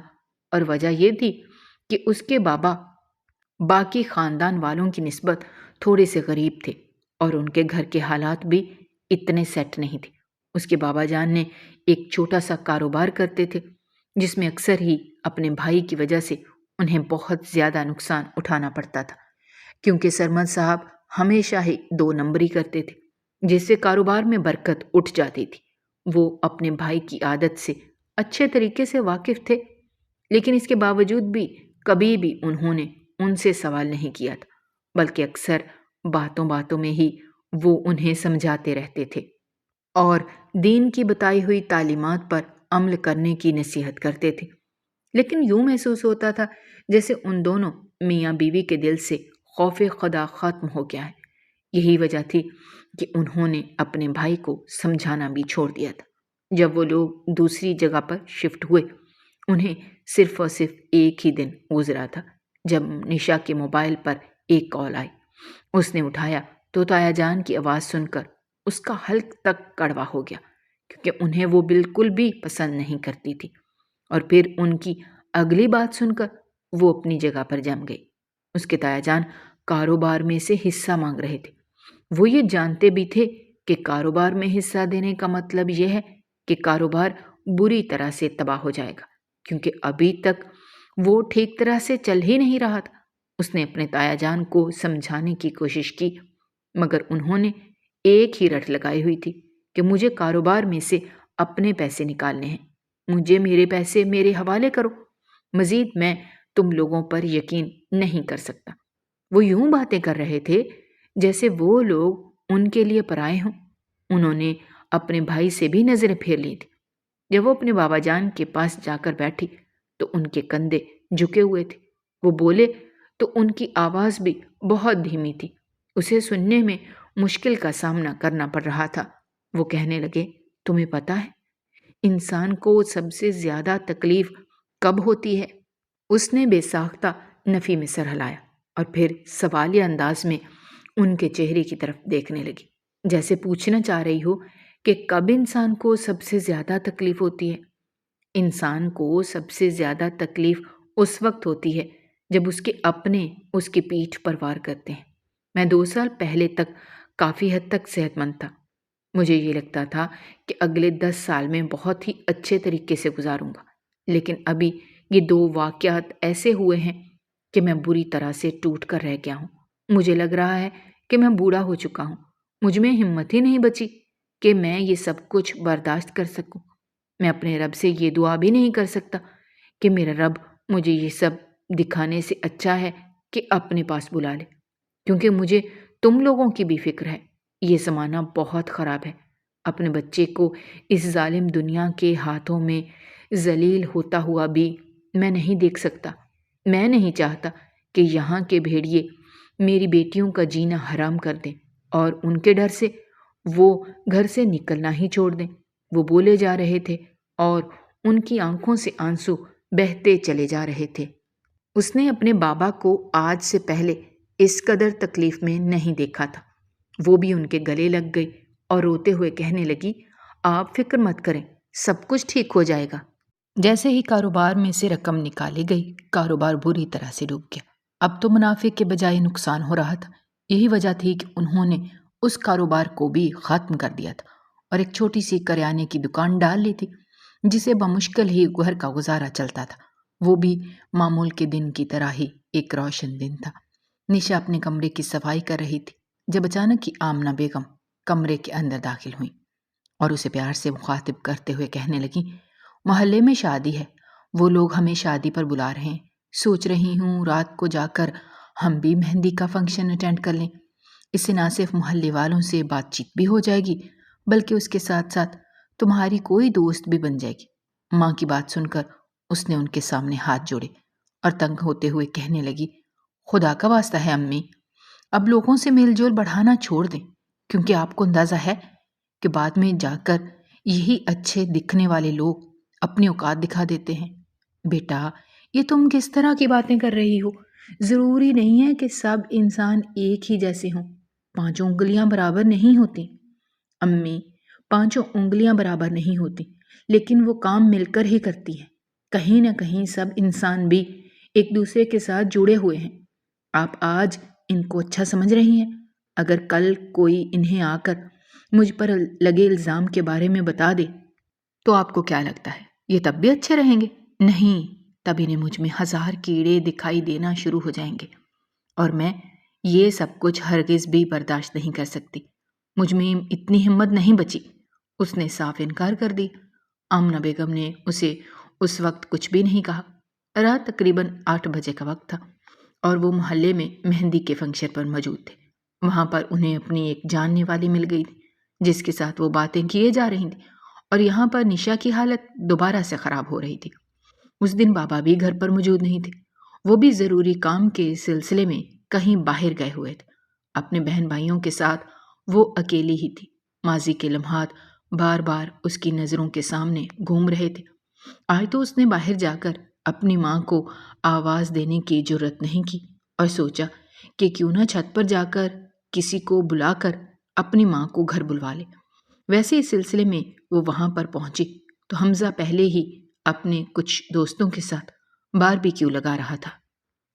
اور وجہ یہ تھی کہ اس کے بابا باقی خاندان والوں کی نسبت تھوڑے سے غریب تھے اور ان کے گھر کے حالات بھی اتنے سیٹ نہیں تھے۔ اس کے بابا جان نے ایک چھوٹا سا کاروبار کرتے تھے جس میں اکثر ہی اپنے بھائی کی وجہ سے انہیں بہت زیادہ نقصان اٹھانا پڑتا تھا، کیونکہ سرمد صاحب ہمیشہ ہی 2 نمبری کرتے تھے، جس سے کاروبار میں برکت اٹھ جاتی تھی۔ وہ اپنے بھائی کی عادت سے اچھے طریقے سے واقف تھے، لیکن اس کے باوجود بھی کبھی بھی انہوں نے ان سے سوال نہیں کیا تھا، بلکہ اکثر باتوں باتوں میں ہی وہ انہیں سمجھاتے رہتے تھے اور دین کی بتائی ہوئی تعلیمات پر عمل کرنے کی نصیحت کرتے تھے۔ لیکن یوں محسوس ہوتا تھا جیسے ان دونوں میاں بیوی کے دل سے خوف خدا ختم ہو گیا ہے۔ یہی وجہ تھی کہ انہوں نے اپنے بھائی کو سمجھانا بھی چھوڑ دیا تھا۔ جب وہ لوگ دوسری جگہ پر شفٹ ہوئے، انہیں صرف اور صرف ایک ہی دن گزرا تھا جب نشا کے موبائل پر ایک کال آئی۔ اس نے اٹھایا تو تایا جان کی آواز سن کر اس کا حلق تک کڑوا ہو گیا، کیونکہ انہیں وہ بالکل بھی پسند نہیں کرتی تھی۔ اور پھر ان کی اگلی بات سن کر وہ اپنی جگہ پر جم گئی۔ اس کے تایا جان کاروبار میں سے حصہ مانگ رہے تھے۔ وہ یہ جانتے بھی تھے کہ کاروبار میں حصہ دینے کا مطلب یہ ہے کہ کاروبار بری طرح سے تباہ ہو جائے گا، کیونکہ ابھی تک وہ ٹھیک طرح سے چل ہی نہیں رہا تھا۔ اس نے اپنے تایا جان کو سمجھانے کی کوشش کی، مگر انہوں نے ایک ہی رٹ لگائی ہوئی تھی کہ مجھے کاروبار میں سے اپنے پیسے نکالنے ہیں، مجھے میرے پیسے میرے حوالے کرو، مزید میں تم لوگوں پر یقین نہیں کر سکتا۔ وہ یوں باتیں کر رہے تھے جیسے وہ لوگ ان کے لیے پرائے ہوں۔ انہوں نے اپنے بھائی سے بھی نظریں پھیر لی تھی۔ جب وہ اپنے بابا جان کے پاس جا کر بیٹھی تو ان کے کندھے جھکے ہوئے تھے۔ وہ بولے تو ان کی آواز بھی بہت دھیمی تھی، اسے سننے میں مشکل کا سامنا کرنا پڑ رہا تھا۔ وہ کہنے لگے، تمہیں پتہ ہے انسان کو سب سے زیادہ تکلیف کب ہوتی ہے؟ اس نے بے ساختہ نفی میں سر ہلایا اور پھر سوالیہ انداز میں ان کے چہرے کی طرف دیکھنے لگی، جیسے پوچھنا چاہ رہی ہو کہ کب انسان کو سب سے زیادہ تکلیف ہوتی ہے؟ انسان کو سب سے زیادہ تکلیف اس وقت ہوتی ہے جب اس کے اپنے اس کی پیٹھ پر وار کرتے ہیں۔ میں 2 سال پہلے تک کافی حد تک صحت مند تھا۔ مجھے یہ لگتا تھا کہ اگلے 10 سال میں بہت ہی اچھے طریقے سے گزاروں گا، لیکن ابھی یہ 2 واقعات ایسے ہوئے ہیں کہ میں بری طرح سے ٹوٹ کر رہ گیا ہوں۔ مجھے لگ رہا ہے کہ میں بوڑھا ہو چکا ہوں، مجھ میں ہمت ہی نہیں بچی کہ میں یہ سب کچھ برداشت کر سکوں۔ میں اپنے رب سے یہ دعا بھی نہیں کر سکتا کہ میرا رب مجھے یہ سب دکھانے سے اچھا ہے کہ اپنے پاس بلا لے، کیونکہ مجھے تم لوگوں کی بھی فکر ہے۔ یہ زمانہ بہت خراب ہے۔ اپنے بچے کو اس ظالم دنیا کے ہاتھوں میں ذلیل ہوتا ہوا بھی میں نہیں دیکھ سکتا۔ میں نہیں چاہتا کہ یہاں کے بھیڑیے میری بیٹیوں کا جینا حرام کر دیں اور ان کے ڈر سے وہ گھر سے نکلنا ہی چھوڑ دیں۔ وہ بولے جا رہے تھے اور ان کی آنکھوں سے آنسو بہتے چلے جا رہے تھے۔ اس نے اپنے بابا کو آج سے پہلے اس قدر تکلیف میں نہیں دیکھا تھا۔ وہ بھی ان کے گلے لگ گئی اور روتے ہوئے کہنے لگی، آپ فکر مت کریں، سب کچھ ٹھیک ہو جائے گا۔ جیسے ہی کاروبار میں سے رقم نکالی گئی، کاروبار بری طرح سے ڈوب گیا۔ اب تو منافع کے بجائے نقصان ہو رہا تھا۔ یہی وجہ تھی کہ انہوں نے اس کاروبار کو بھی ختم کر دیا تھا اور ایک چھوٹی سی کریانے کی دکان ڈال لی تھی جسے بمشکل ہی گھر کا گزارا چلتا تھا۔ وہ بھی معمول کے دن کی طرح ہی ایک روشن دن تھا۔ نشا اپنے کمرے کی صفائی کر رہی تھی جب اچانک ہی آمنہ بیگم کمرے کے اندر داخل ہوئیں اور اسے پیار سے مخاطب کرتے ہوئے کہنے لگیں، محلے میں شادی ہے، وہ لوگ ہمیں شادی پر بلا رہے ہیں، سوچ رہی ہوں رات کو جا کر ہم بھی مہندی کا فنکشن اٹینڈ کر لیں۔ اس سے نہ صرف محلے والوں سے بات چیت بھی ہو جائے گی بلکہ اس کے ساتھ ساتھ تمہاری کوئی دوست بھی بن جائے گی۔ ماں کی بات سن کر اس نے ان کے سامنے ہاتھ جوڑے اور تنگ ہوتے ہوئے کہنے لگی، خدا کا واسطہ ہے امی، اب لوگوں سے میل جول بڑھانا چھوڑ دیں، کیونکہ آپ کو اندازہ ہے کہ بعد میں جا کر یہی اچھے دکھنے والے لوگ اپنی اوقات دکھا دیتے ہیں۔ بیٹا، یہ تم کس طرح کی باتیں کر رہی ہو؟ ضروری نہیں ہے کہ سب انسان ایک ہی جیسے ہوں، 5 انگلیاں برابر نہیں ہوتی۔ امی، 5 انگلیاں برابر نہیں ہوتی، لیکن وہ کام مل کر ہی کرتی ہیں۔ کہیں نہ کہیں سب انسان بھی ایک دوسرے کے ساتھ جڑے ہوئے ہیں۔ آپ آج ان کو اچھا سمجھ رہی ہیں، اگر کل کوئی انہیں آ کر مجھ پر لگے الزام کے بارے میں بتا دے تو آپ کو کیا لگتا ہے یہ تب بھی اچھے رہیں گے؟ نہیں، تب انہیں مجھ میں 1000 کیڑے دکھائی دینا شروع ہو جائیں گے اور میں یہ سب کچھ ہرگز بھی برداشت نہیں کر سکتی۔ مجھ میں اتنی ہمت نہیں بچی۔ اس نے صاف انکار کر دی۔ آمنہ بیگم نے اسے اس وقت کچھ بھی نہیں کہا۔ رات تقریباً 8 بجے کا وقت تھا اور وہ محلے میں مہندی کے فنکشن پر موجود تھے۔ وہاں پر انہیں اپنی ایک جاننے والی مل گئی تھی جس کے ساتھ وہ باتیں کیے جا رہی تھیں، اور یہاں پر نشا کی حالت دوبارہ سے خراب ہو رہی تھی۔ اس دن بابا بھی گھر پر موجود نہیں تھے، وہ بھی ضروری کام کے سلسلے میں کہیں باہر گئے ہوئے تھے۔ اپنے بہن بھائیوں کے ساتھ وہ اکیلی ہی تھی۔ ماضی کے لمحات بار بار اس کی نظروں کے سامنے گھوم رہے تھے۔ آج تو اس نے باہر جا کر اپنی ماں کو آواز دینے کی جرت نہیں کی اور سوچا کہ کیوں نہ چھت پر جا کر کسی کو بلا کر اپنی ماں کو گھر بلوا لے۔ ویسے اس سلسلے میں وہ وہاں پر پہنچی تو حمزہ پہلے ہی اپنے کچھ دوستوں کے ساتھ باربیکیو لگا رہا تھا۔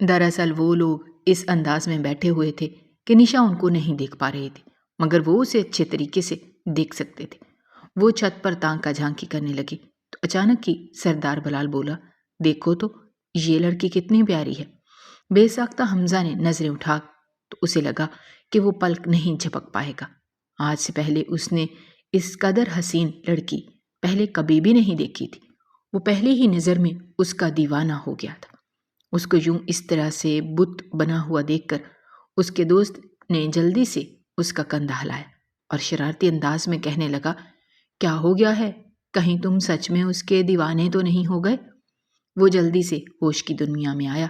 دراصل وہ لوگ اس انداز میں بیٹھے ہوئے تھے کہ نشا ان کو نہیں دیکھ پا رہی تھی، مگر وہ اسے اچھے طریقے سے دیکھ سکتے تھے۔ وہ چھت پر تانکا جھانکی کرنے لگی تو اچانک ہی سردار بلال بولا، دیکھو تو یہ لڑکی کتنی پیاری ہے۔ بے ساختہ حمزہ نے نظریں اٹھا تو اسے لگا کہ وہ پلک نہیں جھپک پائے گا۔ آج سے پہلے اس نے اس قدر حسین لڑکی پہلے کبھی بھی نہیں دیکھی تھی۔ وہ پہلی ہی نظر میں اس کا دیوانہ ہو گیا تھا۔ اس کو یوں اس طرح سے بت بنا ہوا دیکھ کر اس کے دوست نے جلدی سے اس کا کندھا ہلایا اور شرارتی انداز میں کہنے لگا، کیا ہو گیا ہے؟ کہیں تم سچ میں اس کے دیوانے تو نہیں ہو گئے؟ وہ جلدی سے ہوش کی دنیا میں آیا،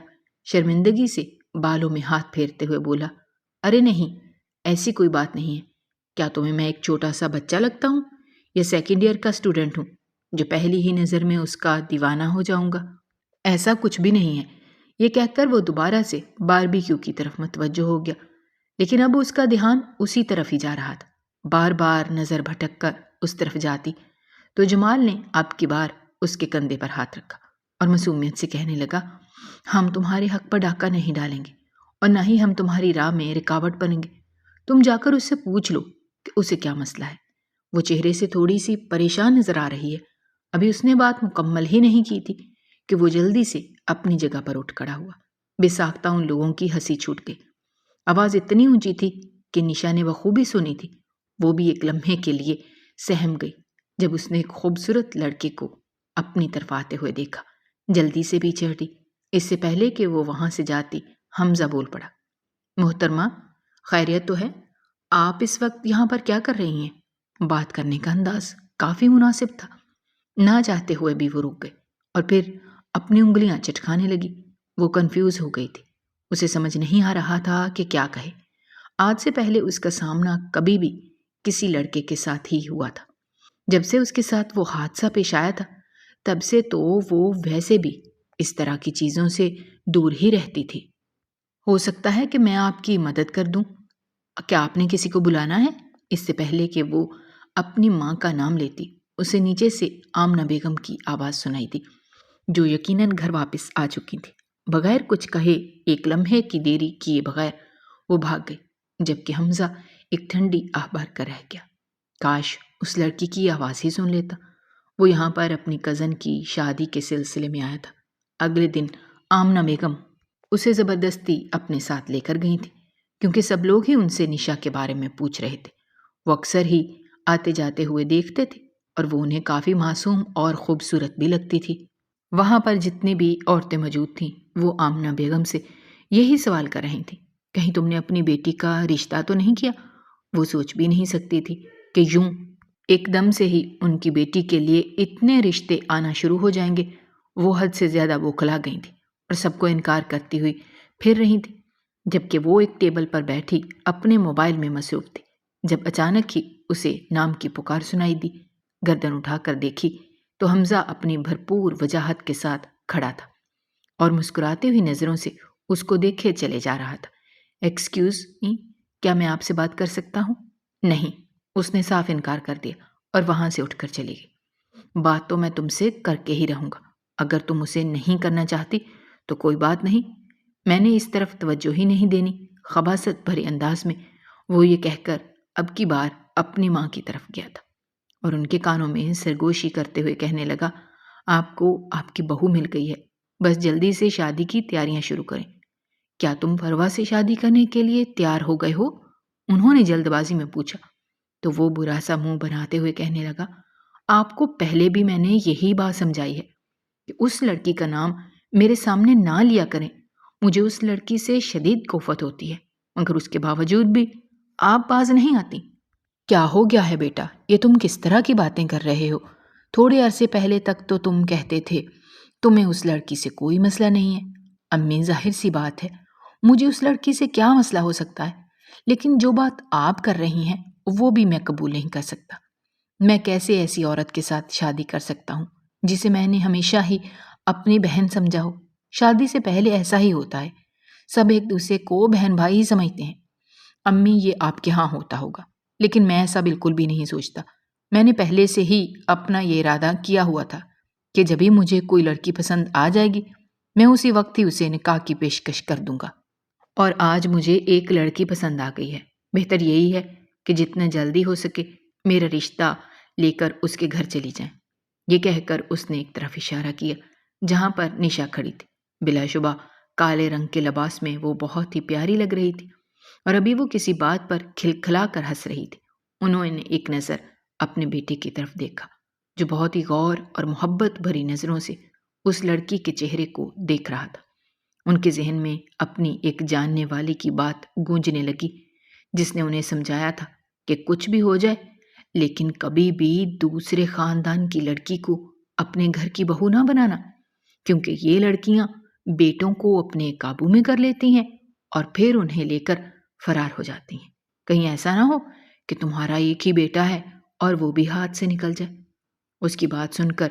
شرمندگی سے بالوں میں ہاتھ پھیرتے ہوئے بولا، ارے نہیں، ایسی کوئی بات نہیں ہے۔ کیا تمہیں میں ایک چھوٹا سا بچہ لگتا ہوں یا 2nd ایئر کا اسٹوڈنٹ ہوں جو پہلی ہی نظر میں اس کا دیوانہ ہو جاؤں گا؟ ایسا کچھ بھی نہیں ہے۔ یہ کہہ کر وہ دوبارہ سے باربیکیو کی طرف متوجہ ہو گیا، لیکن اب اس کا دھیان اسی طرف ہی جا رہا تھا۔ بار بار نظر بھٹک کر اس طرف جاتی تو جمال نے اب کی بار اس کے کندھے پر ہاتھ رکھا اور معصومیت سے کہنے لگا، ہم تمہارے حق پر ڈاکہ نہیں ڈالیں گے اور نہ ہی ہم تمہاری راہ میں رکاوٹ بنیں گے۔ تم جا کر اس سے پوچھ لو کہ اسے کیا مسئلہ ہے۔ وہ چہرے سے تھوڑی سی پریشان نظر آ رہی ہے۔ ابھی اس نے بات مکمل ہی نہیں کی تھی کہ وہ جلدی سے اپنی جگہ پر اٹھ کھڑا ہوا۔ بے ساختہ ان لوگوں کی ہنسی چھوٹ گئی۔ آواز اتنی اونچی تھی کہ نشا نے بخوبی سنی تھی۔ وہ بھی ایک لمحے کے لیے سہم گئی جب اس نے ایک خوبصورت لڑکے کو اپنی طرف آتے ہوئے دیکھا۔ جلدی سے پیچھے ہٹی۔ اس سے پہلے کہ وہ وہاں سے جاتی، حمزہ بول پڑا، محترمہ، خیریت تو ہے؟ آپ اس وقت یہاں پر کیا کر رہی ہیں؟ بات کرنے کا انداز کافی مناسب تھا۔ نہ چاہتے ہوئے بھی وہ رک گئے اور پھر اپنی انگلیاں چٹکانے لگی۔ وہ کنفیوز ہو گئی تھی۔ اسے سمجھ نہیں آ رہا تھا کہ کیا کہے۔ آج سے پہلے اس کا سامنا کبھی بھی کسی لڑکے کے ساتھ ہی ہوا تھا۔ جب سے اس کے ساتھ وہ حادثہ پیش آیا تھا تب سے تو وہ ویسے بھی اس طرح کی چیزوں سے دور ہی رہتی تھی۔ ہو سکتا ہے کہ میں آپ کی مدد کر دوں۔ کیا آپ نے کسی کو بلانا ہے؟ اس سے پہلے کہ وہ اپنی ماں کا نام لیتی اسے نیچے سے آمنہ بیگم کی آواز سنائی دی، جو یقیناً گھر واپس آ چکی تھی۔ بغیر کچھ کہے، ایک لمحے کی دیری کیے بغیر وہ بھاگ گئی، جبکہ حمزہ ایک ٹھنڈی آہ بھر کر رہ گیا۔ کاش اس لڑکی کی آواز ہی سن لیتا۔ وہ یہاں پر اپنی کزن کی شادی کے سلسلے میں آیا تھا۔ اگلے دن آمنہ بیگم اسے زبردستی اپنے ساتھ لے کر گئی تھی، کیونکہ سب لوگ ہی ان سے نشا کے بارے میں پوچھ رہے تھے۔ وہ اکثر ہی آتے جاتے ہوئے دیکھتے تھے اور وہ انہیں کافی معصوم اور خوبصورت بھی لگتی تھی۔ وہاں پر جتنی بھی عورتیں موجود تھیں وہ آمنہ بیگم سے یہی سوال کر رہی تھیں، کہیں تم نے اپنی بیٹی کا رشتہ تو نہیں کیا؟ وہ سوچ بھی نہیں سکتی تھی کہ یوں ایک دم سے ہی ان کی بیٹی کے لیے اتنے رشتے آنا شروع ہو جائیں گے۔ وہ حد سے زیادہ بوکھلا گئی تھی اور سب کو انکار کرتی ہوئی پھر رہی تھی، جبکہ وہ ایک ٹیبل پر بیٹھی اپنے موبائل میں مصروف تھی، جب اچانک ہی اسے نام کی پکار سنائی دی۔ گردن اٹھا کر دیکھی تو حمزہ اپنی بھرپور وجاہت کے ساتھ کھڑا تھا اور مسکراتی ہوئی نظروں سے اس کو دیکھے چلے جا رہا تھا۔ ایکسکیوز می، کیا میں آپ سے بات کر سکتا ہوں؟ نہیں، اس نے صاف انکار کر دیا اور وہاں سے اٹھ کر چلی گئی۔ بات تو میں تم سے کر کے ہی رہوں گا، اگر تم اسے نہیں کرنا چاہتی تو کوئی بات نہیں، میں نے اس طرف توجہ ہی نہیں دینی۔ خباثت بھرے انداز میں وہ یہ کہہ کر اب کی بار اپنی ماں کی طرف گیا تھا اور ان کے کانوں میں سرگوشی کرتے ہوئے کہنے لگا، آپ کو آپ کی بہو مل گئی ہے، بس جلدی سے شادی کی تیاریاں شروع کریں۔ کیا تم فروا سے شادی کرنے کے لیے تیار ہو گئے ہو؟ انہوں نے جلد بازی میں پوچھا تو وہ برا سا منہ بناتے ہوئے کہنے لگا، آپ کو پہلے بھی میں نے یہی بات سمجھائی ہے کہ اس لڑکی کا نام میرے سامنے نہ لیا کریں۔ مجھے اس لڑکی سے شدید کوفت ہوتی ہے، مگر اس کے باوجود بھی آپ باز نہیں آتی۔ کیا ہو گیا ہے بیٹا؟ یہ تم کس طرح کی باتیں کر رہے ہو؟ تھوڑے عرصے پہلے تک تو تم کہتے تھے تمہیں اس لڑکی سے کوئی مسئلہ نہیں ہے۔ امی، ظاہر سی بات ہے مجھے اس لڑکی سے کیا مسئلہ ہو سکتا ہے، لیکن جو بات آپ کر رہی ہیں وہ بھی میں قبول نہیں کر سکتا۔ میں کیسے ایسی عورت کے ساتھ شادی کر سکتا ہوں جسے میں نے ہمیشہ ہی اپنی بہن سمجھا ہو؟ شادی سے پہلے ایسا ہی ہوتا ہے، سب ایک دوسرے کو بہن بھائی ہی سمجھتے ہیں۔ امی، یہ آپ کے ہاں ہوتا ہوگا، لیکن میں ایسا بالکل بھی نہیں سوچتا۔ میں نے پہلے سے ہی اپنا یہ ارادہ کیا ہوا تھا کہ جب ہی مجھے کوئی لڑکی پسند آ جائے گی میں اسی وقت ہی اسے نکاح کی پیشکش کر دوں گا، اور آج مجھے ایک لڑکی پسند آ گئی ہے۔ بہتر یہی ہے کہ جتنا جلدی ہو سکے میرا رشتہ لے کر اس کے گھر چلی جائیں۔ یہ کہہ کر اس نے ایک طرف اشارہ کیا جہاں پر نشا کھڑی تھی۔ بلا شبہ کالے رنگ کے لباس میں وہ بہت ہی پیاری لگ رہی تھی اور ابھی وہ کسی بات پر کھلکھلا کر ہنس رہی تھی۔ انہوں نے ایک نظر اپنے بیٹے کی طرف دیکھا جو بہت ہی غور اور محبت بھری نظروں سے اس لڑکی کے چہرے کو دیکھ رہا تھا۔ ان کے ذہن میں اپنی ایک جاننے والے کی بات گونجنے لگی جس نے انہیں سمجھایا تھا کہ کچھ بھی ہو جائے لیکن کبھی بھی دوسرے خاندان کی لڑکی کو اپنے گھر کی بہو نہ بنانا، کیونکہ یہ لڑکیاں بیٹوں کو اپنے قابو میں کر لیتی ہیں اور پھر انہیں لے کر فرار ہو جاتی ہیں۔ کہیں ایسا نہ ہو کہ تمہارا ایک ہی بیٹا ہے اور وہ بھی ہاتھ سے نکل جائے۔ اس کی بات سن کر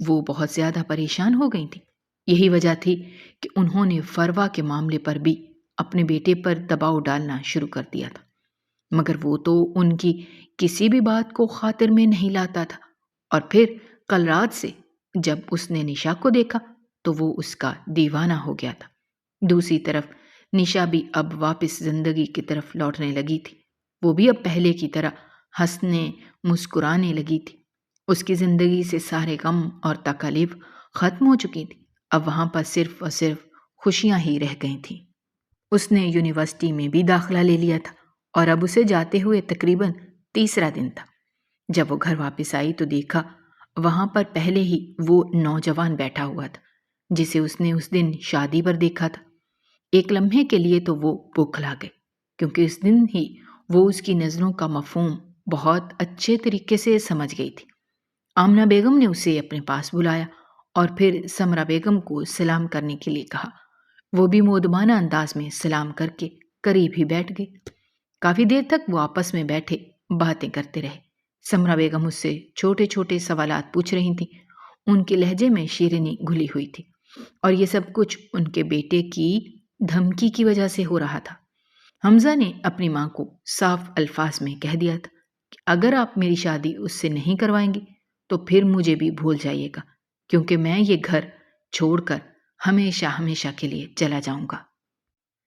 وہ بہت زیادہ پریشان ہو گئی تھی۔ یہی وجہ تھی کہ انہوں نے فروا کے معاملے پر بھی اپنے بیٹے پر دباؤ ڈالنا شروع کر دیا تھا، مگر وہ تو ان کی کسی بھی بات کو خاطر میں نہیں لاتا تھا۔ اور پھر کل رات سے جب اس نے نشا کو دیکھا تو وہ اس کا دیوانہ ہو گیا تھا۔ دوسری طرف نشا بھی اب واپس زندگی کی طرف لوٹنے لگی تھی۔ وہ بھی اب پہلے کی طرح ہنسنے مسکرانے لگی تھی۔ اس کی زندگی سے سارے غم اور تکالیف ختم ہو چکی تھی۔ اب وہاں پر صرف اور صرف خوشیاں ہی رہ گئی تھیں۔ اس نے یونیورسٹی میں بھی داخلہ لے لیا تھا اور اب اسے جاتے ہوئے تقریباً تیسرا دن تھا۔ جب وہ گھر واپس آئی تو دیکھا وہاں پر پہلے ہی وہ نوجوان بیٹھا ہوا تھا جسے اس نے اس دن شادی پر دیکھا تھا۔ ایک لمحے کے لیے تو وہ بوکھلا گئے، کیونکہ اس دن ہی وہ اس کی نظروں کا مفہوم بہت اچھے طریقے سے سمجھ گئی تھی۔ آمنہ بیگم نے اسے اپنے پاس بلایا اور پھر سمرہ بیگم کو سلام کرنے کے لیے کہا۔ وہ بھی مودبانہ انداز میں سلام کر کے قریب ہی بیٹھ گئی۔ کافی دیر تک وہ آپس میں بیٹھے باتیں کرتے رہے۔ سمرا بیگم اس سے چھوٹے چھوٹے سوالات پوچھ رہی تھیں۔ ان کے لہجے میں شیرینی گھلی ہوئی تھی، اور یہ سب کچھ ان کے بیٹے کی دھمکی کی وجہ سے ہو رہا تھا۔ حمزہ نے اپنی ماں کو صاف الفاظ میں کہہ دیا تھا کہ اگر آپ میری شادی اس سے نہیں کروائیں گی تو پھر مجھے بھی بھول جائیے گا، کیونکہ میں یہ گھر چھوڑ کر ہمیشہ ہمیشہ کے لیے چلا جاؤں گا۔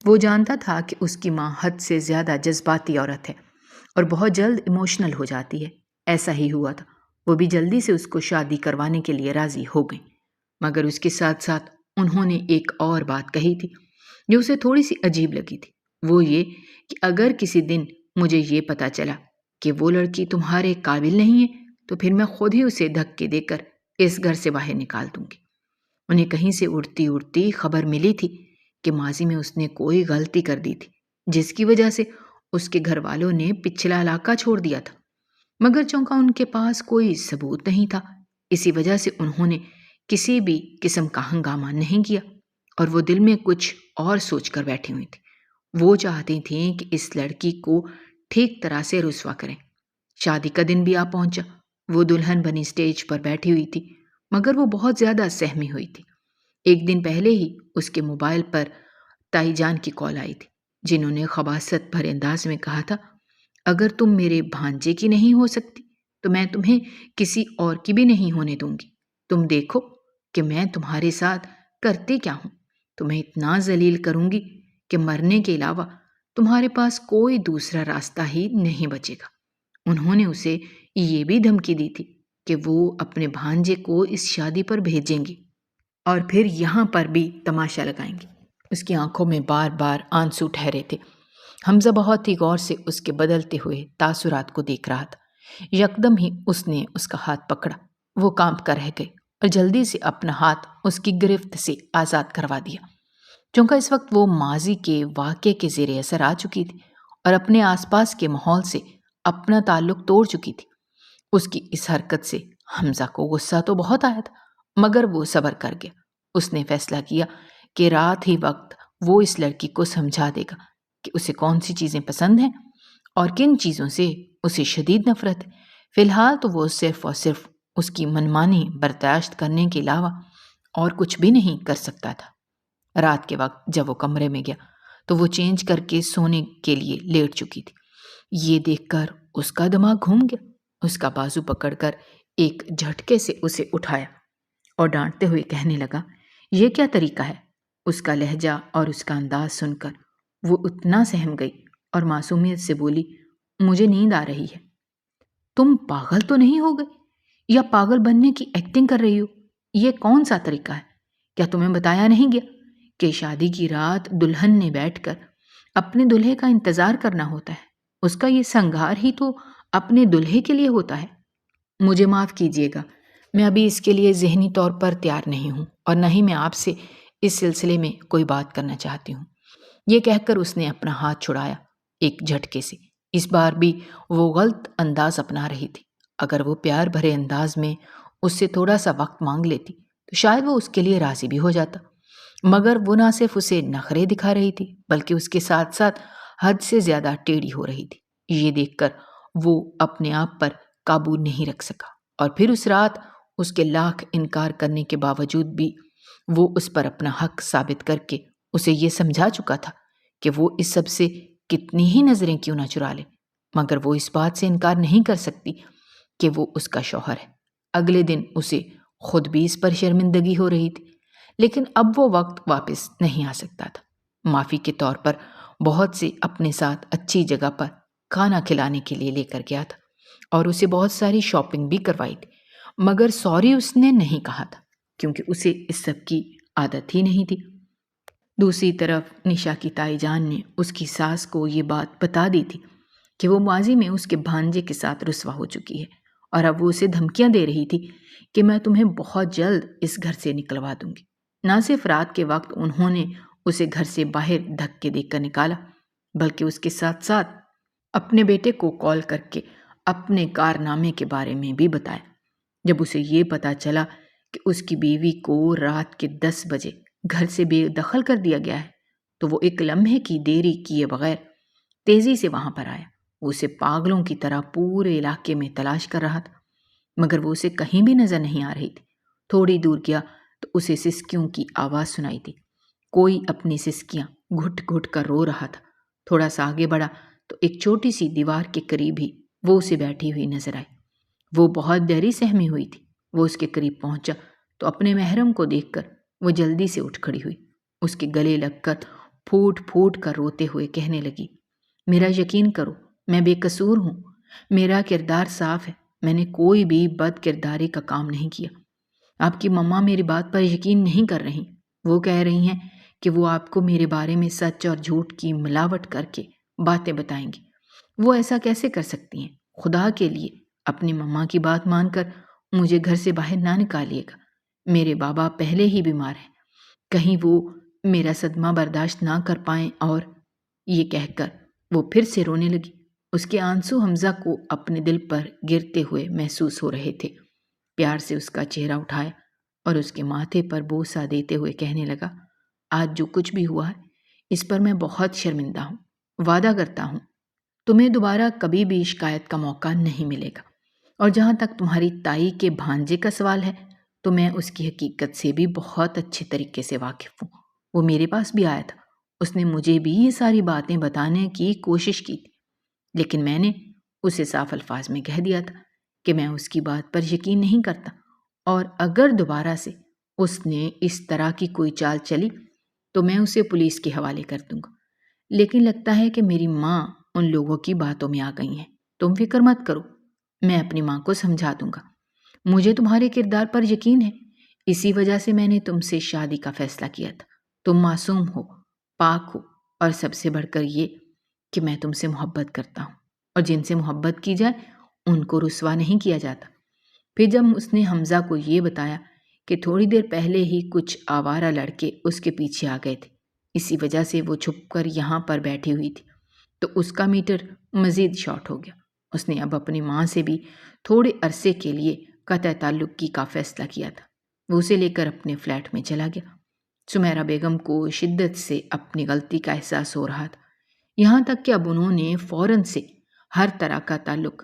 وہ جانتا تھا کہ اس کی ماں حد سے زیادہ جذباتی عورت ہے اور بہت جلد ایموشنل ہو جاتی ہے۔ ایسا ہی ہوا تھا، وہ بھی جلدی سے اس کو شادی کروانے کے لیے راضی ہو گئیں، مگر اس کے ساتھ ساتھ انہوں نے ایک اور بات کہی تھی جو اسے تھوڑی سی عجیب لگی تھی۔ وہ یہ کہ اگر کسی دن مجھے یہ پتا چلا کہ وہ لڑکی تمہارے قابل نہیں ہے تو پھر میں خود ہی اسے دھکے دے کر اس گھر سے باہر نکال دوں گی۔ انہیں کہیں سے اڑتی اڑتی خبر ملی تھی کہ ماضی میں اس نے کوئی غلطی کر دی تھی جس کی وجہ سے اس کے گھر والوں نے پچھلا علاقہ چھوڑ دیا تھا، مگر چونکہ ان کے پاس کوئی ثبوت نہیں تھا، اسی وجہ سے انہوں نے کسی بھی قسم کا ہنگامہ نہیں کیا، اور وہ دل میں کچھ اور سوچ کر بیٹھی ہوئی تھی۔ وہ چاہتی تھیں کہ اس لڑکی کو ٹھیک طرح سے رسوا کریں۔ شادی کا دن بھی آ پہنچا۔ وہ دلہن بنی اسٹیج پر بیٹھی ہوئی تھی، مگر وہ بہت زیادہ سہمی ہوئی تھی۔ ایک دن پہلے ہی اس کے موبائل پر تائی جان کی کال آئی تھی، جنہوں نے خباثت بھرے انداز میں کہا تھا، اگر تم میرے بھانجے کی نہیں ہو سکتی تو میں تمہیں کسی اور کی بھی نہیں ہونے دوں گی۔ تم دیکھو کہ میں تمہارے ساتھ کرتی کیا ہوں۔ تمہیں اتنا ذلیل کروں گی کہ مرنے کے علاوہ تمہارے پاس کوئی دوسرا راستہ ہی نہیں بچے گا۔ انہوں نے اسے یہ بھی دھمکی دی تھی کہ وہ اپنے بھانجے کو اس شادی پر بھیجیں گی اور پھر یہاں پر بھی تماشا لگائیں گے۔ اس کی آنکھوں میں بار بار آنسو ٹھہرے تھے۔ حمزہ بہت ہی غور سے اس کے بدلتے ہوئے تاثرات کو دیکھ رہا تھا۔ یکدم ہی اس نے اس کا ہاتھ پکڑا۔ وہ کانپ کر رہ گئی اور جلدی سے اپنا ہاتھ اس کی گرفت سے آزاد کروا دیا۔ چونکہ اس وقت وہ ماضی کے واقعے کے زیر اثر آ چکی تھی اور اپنے آس پاس کے ماحول سے اپنا تعلق توڑ چکی تھی۔ اس کی اس حرکت سے حمزہ کو غصہ تو بہت آیا تھا، مگر وہ صبر کر گیا۔ اس نے فیصلہ کیا کہ رات ہی وقت وہ اس لڑکی کو سمجھا دے گا کہ اسے کون سی چیزیں پسند ہیں اور کن چیزوں سے اسے شدید نفرت ہے۔ فی الحال تو وہ صرف اور صرف اس کی منمانی برداشت کرنے کے علاوہ اور کچھ بھی نہیں کر سکتا تھا۔ رات کے وقت جب وہ کمرے میں گیا تو وہ چینج کر کے سونے کے لیے لیٹ چکی تھی۔ یہ دیکھ کر اس کا دماغ گھوم گیا۔ اس کا بازو پکڑ کر ایک جھٹکے سے اسے اٹھایا اور ڈانٹتے ہوئے کہنے لگا، یہ کیا طریقہ ہے؟ اس کا لہجہ اور اس کا انداز سن کر وہ اتنا سہم گئی اور معصومیت سے بولی، مجھے نیند آ رہی ہے۔ تم پاگل تو نہیں ہو گئے یا پاگل بننے کی ایکٹنگ کر رہی ہو؟ یہ کون سا طریقہ ہے؟ کیا تمہیں بتایا نہیں گیا کہ شادی کی رات دلہن نے بیٹھ کر اپنے دلہے کا انتظار کرنا ہوتا ہے؟ اس کا یہ سنگار ہی تو اپنے دلہے کے لیے ہوتا ہے۔ مجھے معاف کیجیے گا، میں ابھی اس کے لیے ذہنی طور پر تیار نہیں ہوں، اور نہ ہی میں آپ سے اس سلسلے میں کوئی بات کرنا چاہتی ہوں۔ یہ کہہ کر اس نے اپنا ہاتھ چھڑایا ایک جھٹکے سے۔ اس بار بھی وہ غلط انداز اپنا رہی تھی۔ اگر وہ پیار بھرے انداز میں اس سے تھوڑا سا وقت مانگ لیتی تو شاید وہ اس کے لیے راضی بھی ہو جاتا، مگر وہ نہ صرف اسے نخرے دکھا رہی تھی بلکہ اس کے ساتھ ساتھ حد سے زیادہ ٹیڑھی ہو رہی تھی۔ یہ دیکھ کر وہ اپنے آپ پر قابو نہیں رکھ سکا، اور پھر اس رات اس کے لاکھ انکار کرنے کے باوجود بھی وہ اس پر اپنا حق ثابت کر کے اسے یہ سمجھا چکا تھا کہ وہ اس سب سے کتنی ہی نظریں کیوں نہ چرا لے، مگر وہ اس بات سے انکار نہیں کر سکتی کہ وہ اس کا شوہر ہے۔ اگلے دن اسے خود بھی اس پر شرمندگی ہو رہی تھی، لیکن اب وہ وقت واپس نہیں آ سکتا تھا۔ معافی کے طور پر بہت سے اپنے ساتھ اچھی جگہ پر کھانا کھلانے کے لیے لے کر گیا تھا اور اسے بہت ساری شاپنگ بھی کروائی تھی، مگر سوری اس نے نہیں کہا تھا کیونکہ اسے اس سب کی عادت ہی نہیں تھی۔ دوسری طرف نشا کی تائی جان نے اس کی ساس کو یہ بات بتا دی تھی کہ وہ ماضی میں اس کے بھانجے کے ساتھ رسوا ہو چکی ہے، اور اب وہ اسے دھمکیاں دے رہی تھی کہ میں تمہیں بہت جلد اس گھر سے نکلوا دوں گی۔ نہ صرف رات کے وقت انہوں نے اسے گھر سے باہر دھکے دے کر نکالا، بلکہ اس کے ساتھ ساتھ اپنے بیٹے کو کال کر کے اپنے کارنامے کے بارے میں بھی بتایا۔ جب اسے یہ پتا چلا کہ اس کی بیوی کو رات کے 10 بجے گھر سے بے دخل کر دیا گیا ہے، تو وہ ایک لمحے کی دیری کیے بغیر تیزی سے وہاں پر آیا۔ وہ اسے پاگلوں کی طرح پورے علاقے میں تلاش کر رہا تھا، مگر وہ اسے کہیں بھی نظر نہیں آ رہی تھی۔ تھوڑی دور گیا تو اسے سسکیوں کی آواز سنائی دی۔ کوئی اپنی سسکیاں گھٹ گھٹ کر رو رہا تھا۔ تھوڑا سا آگے بڑھا تو ایک چھوٹی سی دیوار کے قریب ہی وہ اسے بیٹھی ہوئی نظر آئی۔ وہ بہت گہری سہمی ہوئی تھی۔ وہ اس کے قریب پہنچا تو اپنے محرم کو دیکھ کر وہ جلدی سے اٹھ کھڑی ہوئی۔ اس کے گلے لگ کر پھوٹ پھوٹ کر روتے ہوئے کہنے لگی، میرا یقین کرو، میں بے قصور ہوں، میرا کردار صاف ہے، میں نے کوئی بھی بد کرداری کا کام نہیں کیا۔ آپ کی مما میری بات پر یقین نہیں کر رہی۔ وہ کہہ رہی ہیں کہ وہ آپ کو میرے بارے میں سچ اور جھوٹ کی ملاوٹ کر کے باتیں بتائیں گی۔ وہ ایسا کیسے کر سکتی ہیں؟ خدا کے لیے اپنی مما کی بات مان کر مجھے گھر سے باہر نہ نکالیے گا۔ میرے بابا پہلے ہی بیمار ہیں، کہیں وہ میرا صدمہ برداشت نہ کر پائیں۔ اور یہ کہہ کر وہ پھر سے رونے لگی۔ اس کے آنسو حمزہ کو اپنے دل پر گرتے ہوئے محسوس ہو رہے تھے۔ پیار سے اس کا چہرہ اٹھایا اور اس کے ماتھے پر بوسہ دیتے ہوئے کہنے لگا، آج جو کچھ بھی ہوا ہے اس پر میں بہت شرمندہ ہوں۔ وعدہ کرتا ہوں تمہیں دوبارہ کبھی بھی شکایت کا موقع نہیں ملے گا۔ اور جہاں تک تمہاری تائی کے بھانجے کا سوال ہے تو میں اس کی حقیقت سے بھی بہت اچھے طریقے سے واقف ہوں۔ وہ میرے پاس بھی آیا تھا، اس نے مجھے بھی یہ ساری باتیں بتانے کی کوشش کی تھی، لیکن میں نے اسے صاف الفاظ میں کہہ دیا تھا کہ میں اس کی بات پر یقین نہیں کرتا، اور اگر دوبارہ سے اس نے اس طرح کی کوئی چال چلی تو میں اسے پولیس کے حوالے کر دوں گا۔ لیکن لگتا ہے کہ میری ماں ان لوگوں کی باتوں میں آ گئی ہیں۔ تم فکر مت کرو، میں اپنی ماں کو سمجھا دوں گا۔ مجھے تمہارے کردار پر یقین ہے، اسی وجہ سے میں نے تم سے شادی کا فیصلہ کیا تھا۔ تم معصوم ہو، پاک ہو، اور سب سے بڑھ کر یہ کہ میں تم سے محبت کرتا ہوں، اور جن سے محبت کی جائے ان کو رسوا نہیں کیا جاتا۔ پھر جب اس نے حمزہ کو یہ بتایا کہ تھوڑی دیر پہلے ہی کچھ آوارہ لڑکے اس کے پیچھے آ گئے تھے، اسی وجہ سے وہ چھپ کر یہاں پر بیٹھی ہوئی تھی، تو اس کا میٹر مزید شارٹ ہو گیا۔ اس نے اب اپنی ماں سے بھی تھوڑے عرصے کے لیے قطع تعلق کی کا فیصلہ کیا تھا۔ وہ اسے لے کر اپنے فلیٹ میں چلا گیا۔ سمیرہ بیگم کو شدت سے اپنی غلطی کا احساس ہو رہا تھا، یہاں تک کہ اب انہوں نے فوراً سے ہر طرح کا تعلق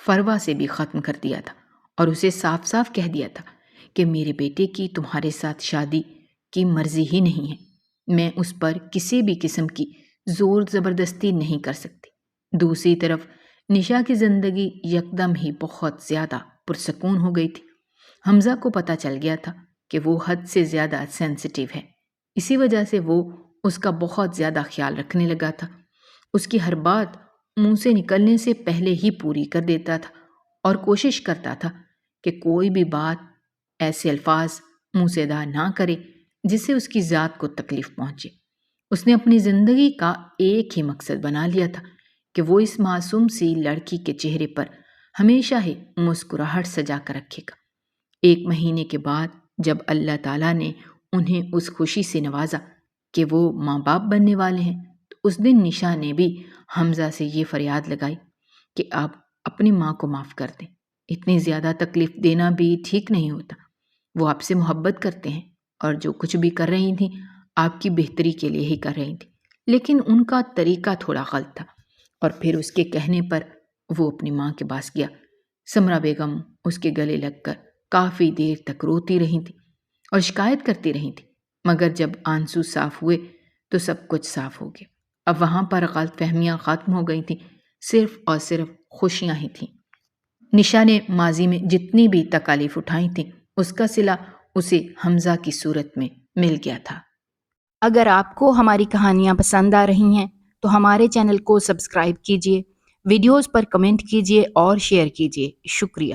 فروا سے بھی ختم کر دیا تھا، اور اسے صاف صاف کہہ دیا تھا کہ میرے بیٹے کی تمہارے ساتھ شادی کی مرضی ہی نہیں ہے، میں اس پر کسی بھی قسم کی زور زبردستی نہیں کر سکتی۔ دوسری طرف نشا کی زندگی یکدم ہی بہت زیادہ پرسکون ہو گئی تھی۔ حمزہ کو پتہ چل گیا تھا کہ وہ حد سے زیادہ سینسیٹیو ہے، اسی وجہ سے وہ اس کا بہت زیادہ خیال رکھنے لگا تھا۔ اس کی ہر بات منہ سے نکلنے سے پہلے ہی پوری کر دیتا تھا، اور کوشش کرتا تھا کہ کوئی بھی بات ایسے الفاظ منہ سے ادا نہ کرے جس سے اس کی ذات کو تکلیف پہنچے۔ اس نے اپنی زندگی کا ایک ہی مقصد بنا لیا تھا کہ وہ اس معصوم سی لڑکی کے چہرے پر ہمیشہ ہی مسکراہٹ سجا کر رکھے گا۔ 1 مہینے کے بعد جب اللہ تعالیٰ نے انہیں اس خوشی سے نوازا کہ وہ ماں باپ بننے والے ہیں، تو اس دن نشا نے بھی حمزہ سے یہ فریاد لگائی کہ آپ اپنی ماں کو معاف کر دیں، اتنی زیادہ تکلیف دینا بھی ٹھیک نہیں ہوتا۔ وہ آپ سے محبت کرتے ہیں، اور جو کچھ بھی کر رہی تھیں آپ کی بہتری کے لیے ہی کر رہی تھیں، لیکن ان کا طریقہ تھوڑا غلط تھا۔ اور پھر اس کے کہنے پر وہ اپنی ماں کے پاس گیا۔ سمرہ بیگم اس کے گلے لگ کر کافی دیر تک روتی رہی تھی اور شکایت کرتی رہی تھی، مگر جب آنسو صاف ہوئے تو سب کچھ صاف ہو گیا۔ اب وہاں پر غلط فہمیاں ختم ہو گئی تھیں، صرف اور صرف خوشیاں ہی تھیں۔ نشا نے ماضی میں جتنی بھی تکالیف اٹھائی تھیں اس کا صلہ اسے حمزہ کی صورت میں مل گیا تھا۔ اگر آپ کو ہماری کہانیاں پسند آ رہی ہیں تو ہمارے چینل کو سبسکرائب کیجیے، ویڈیوز پر کمنٹ کیجیے اور شیئر کیجیے۔ شکریہ۔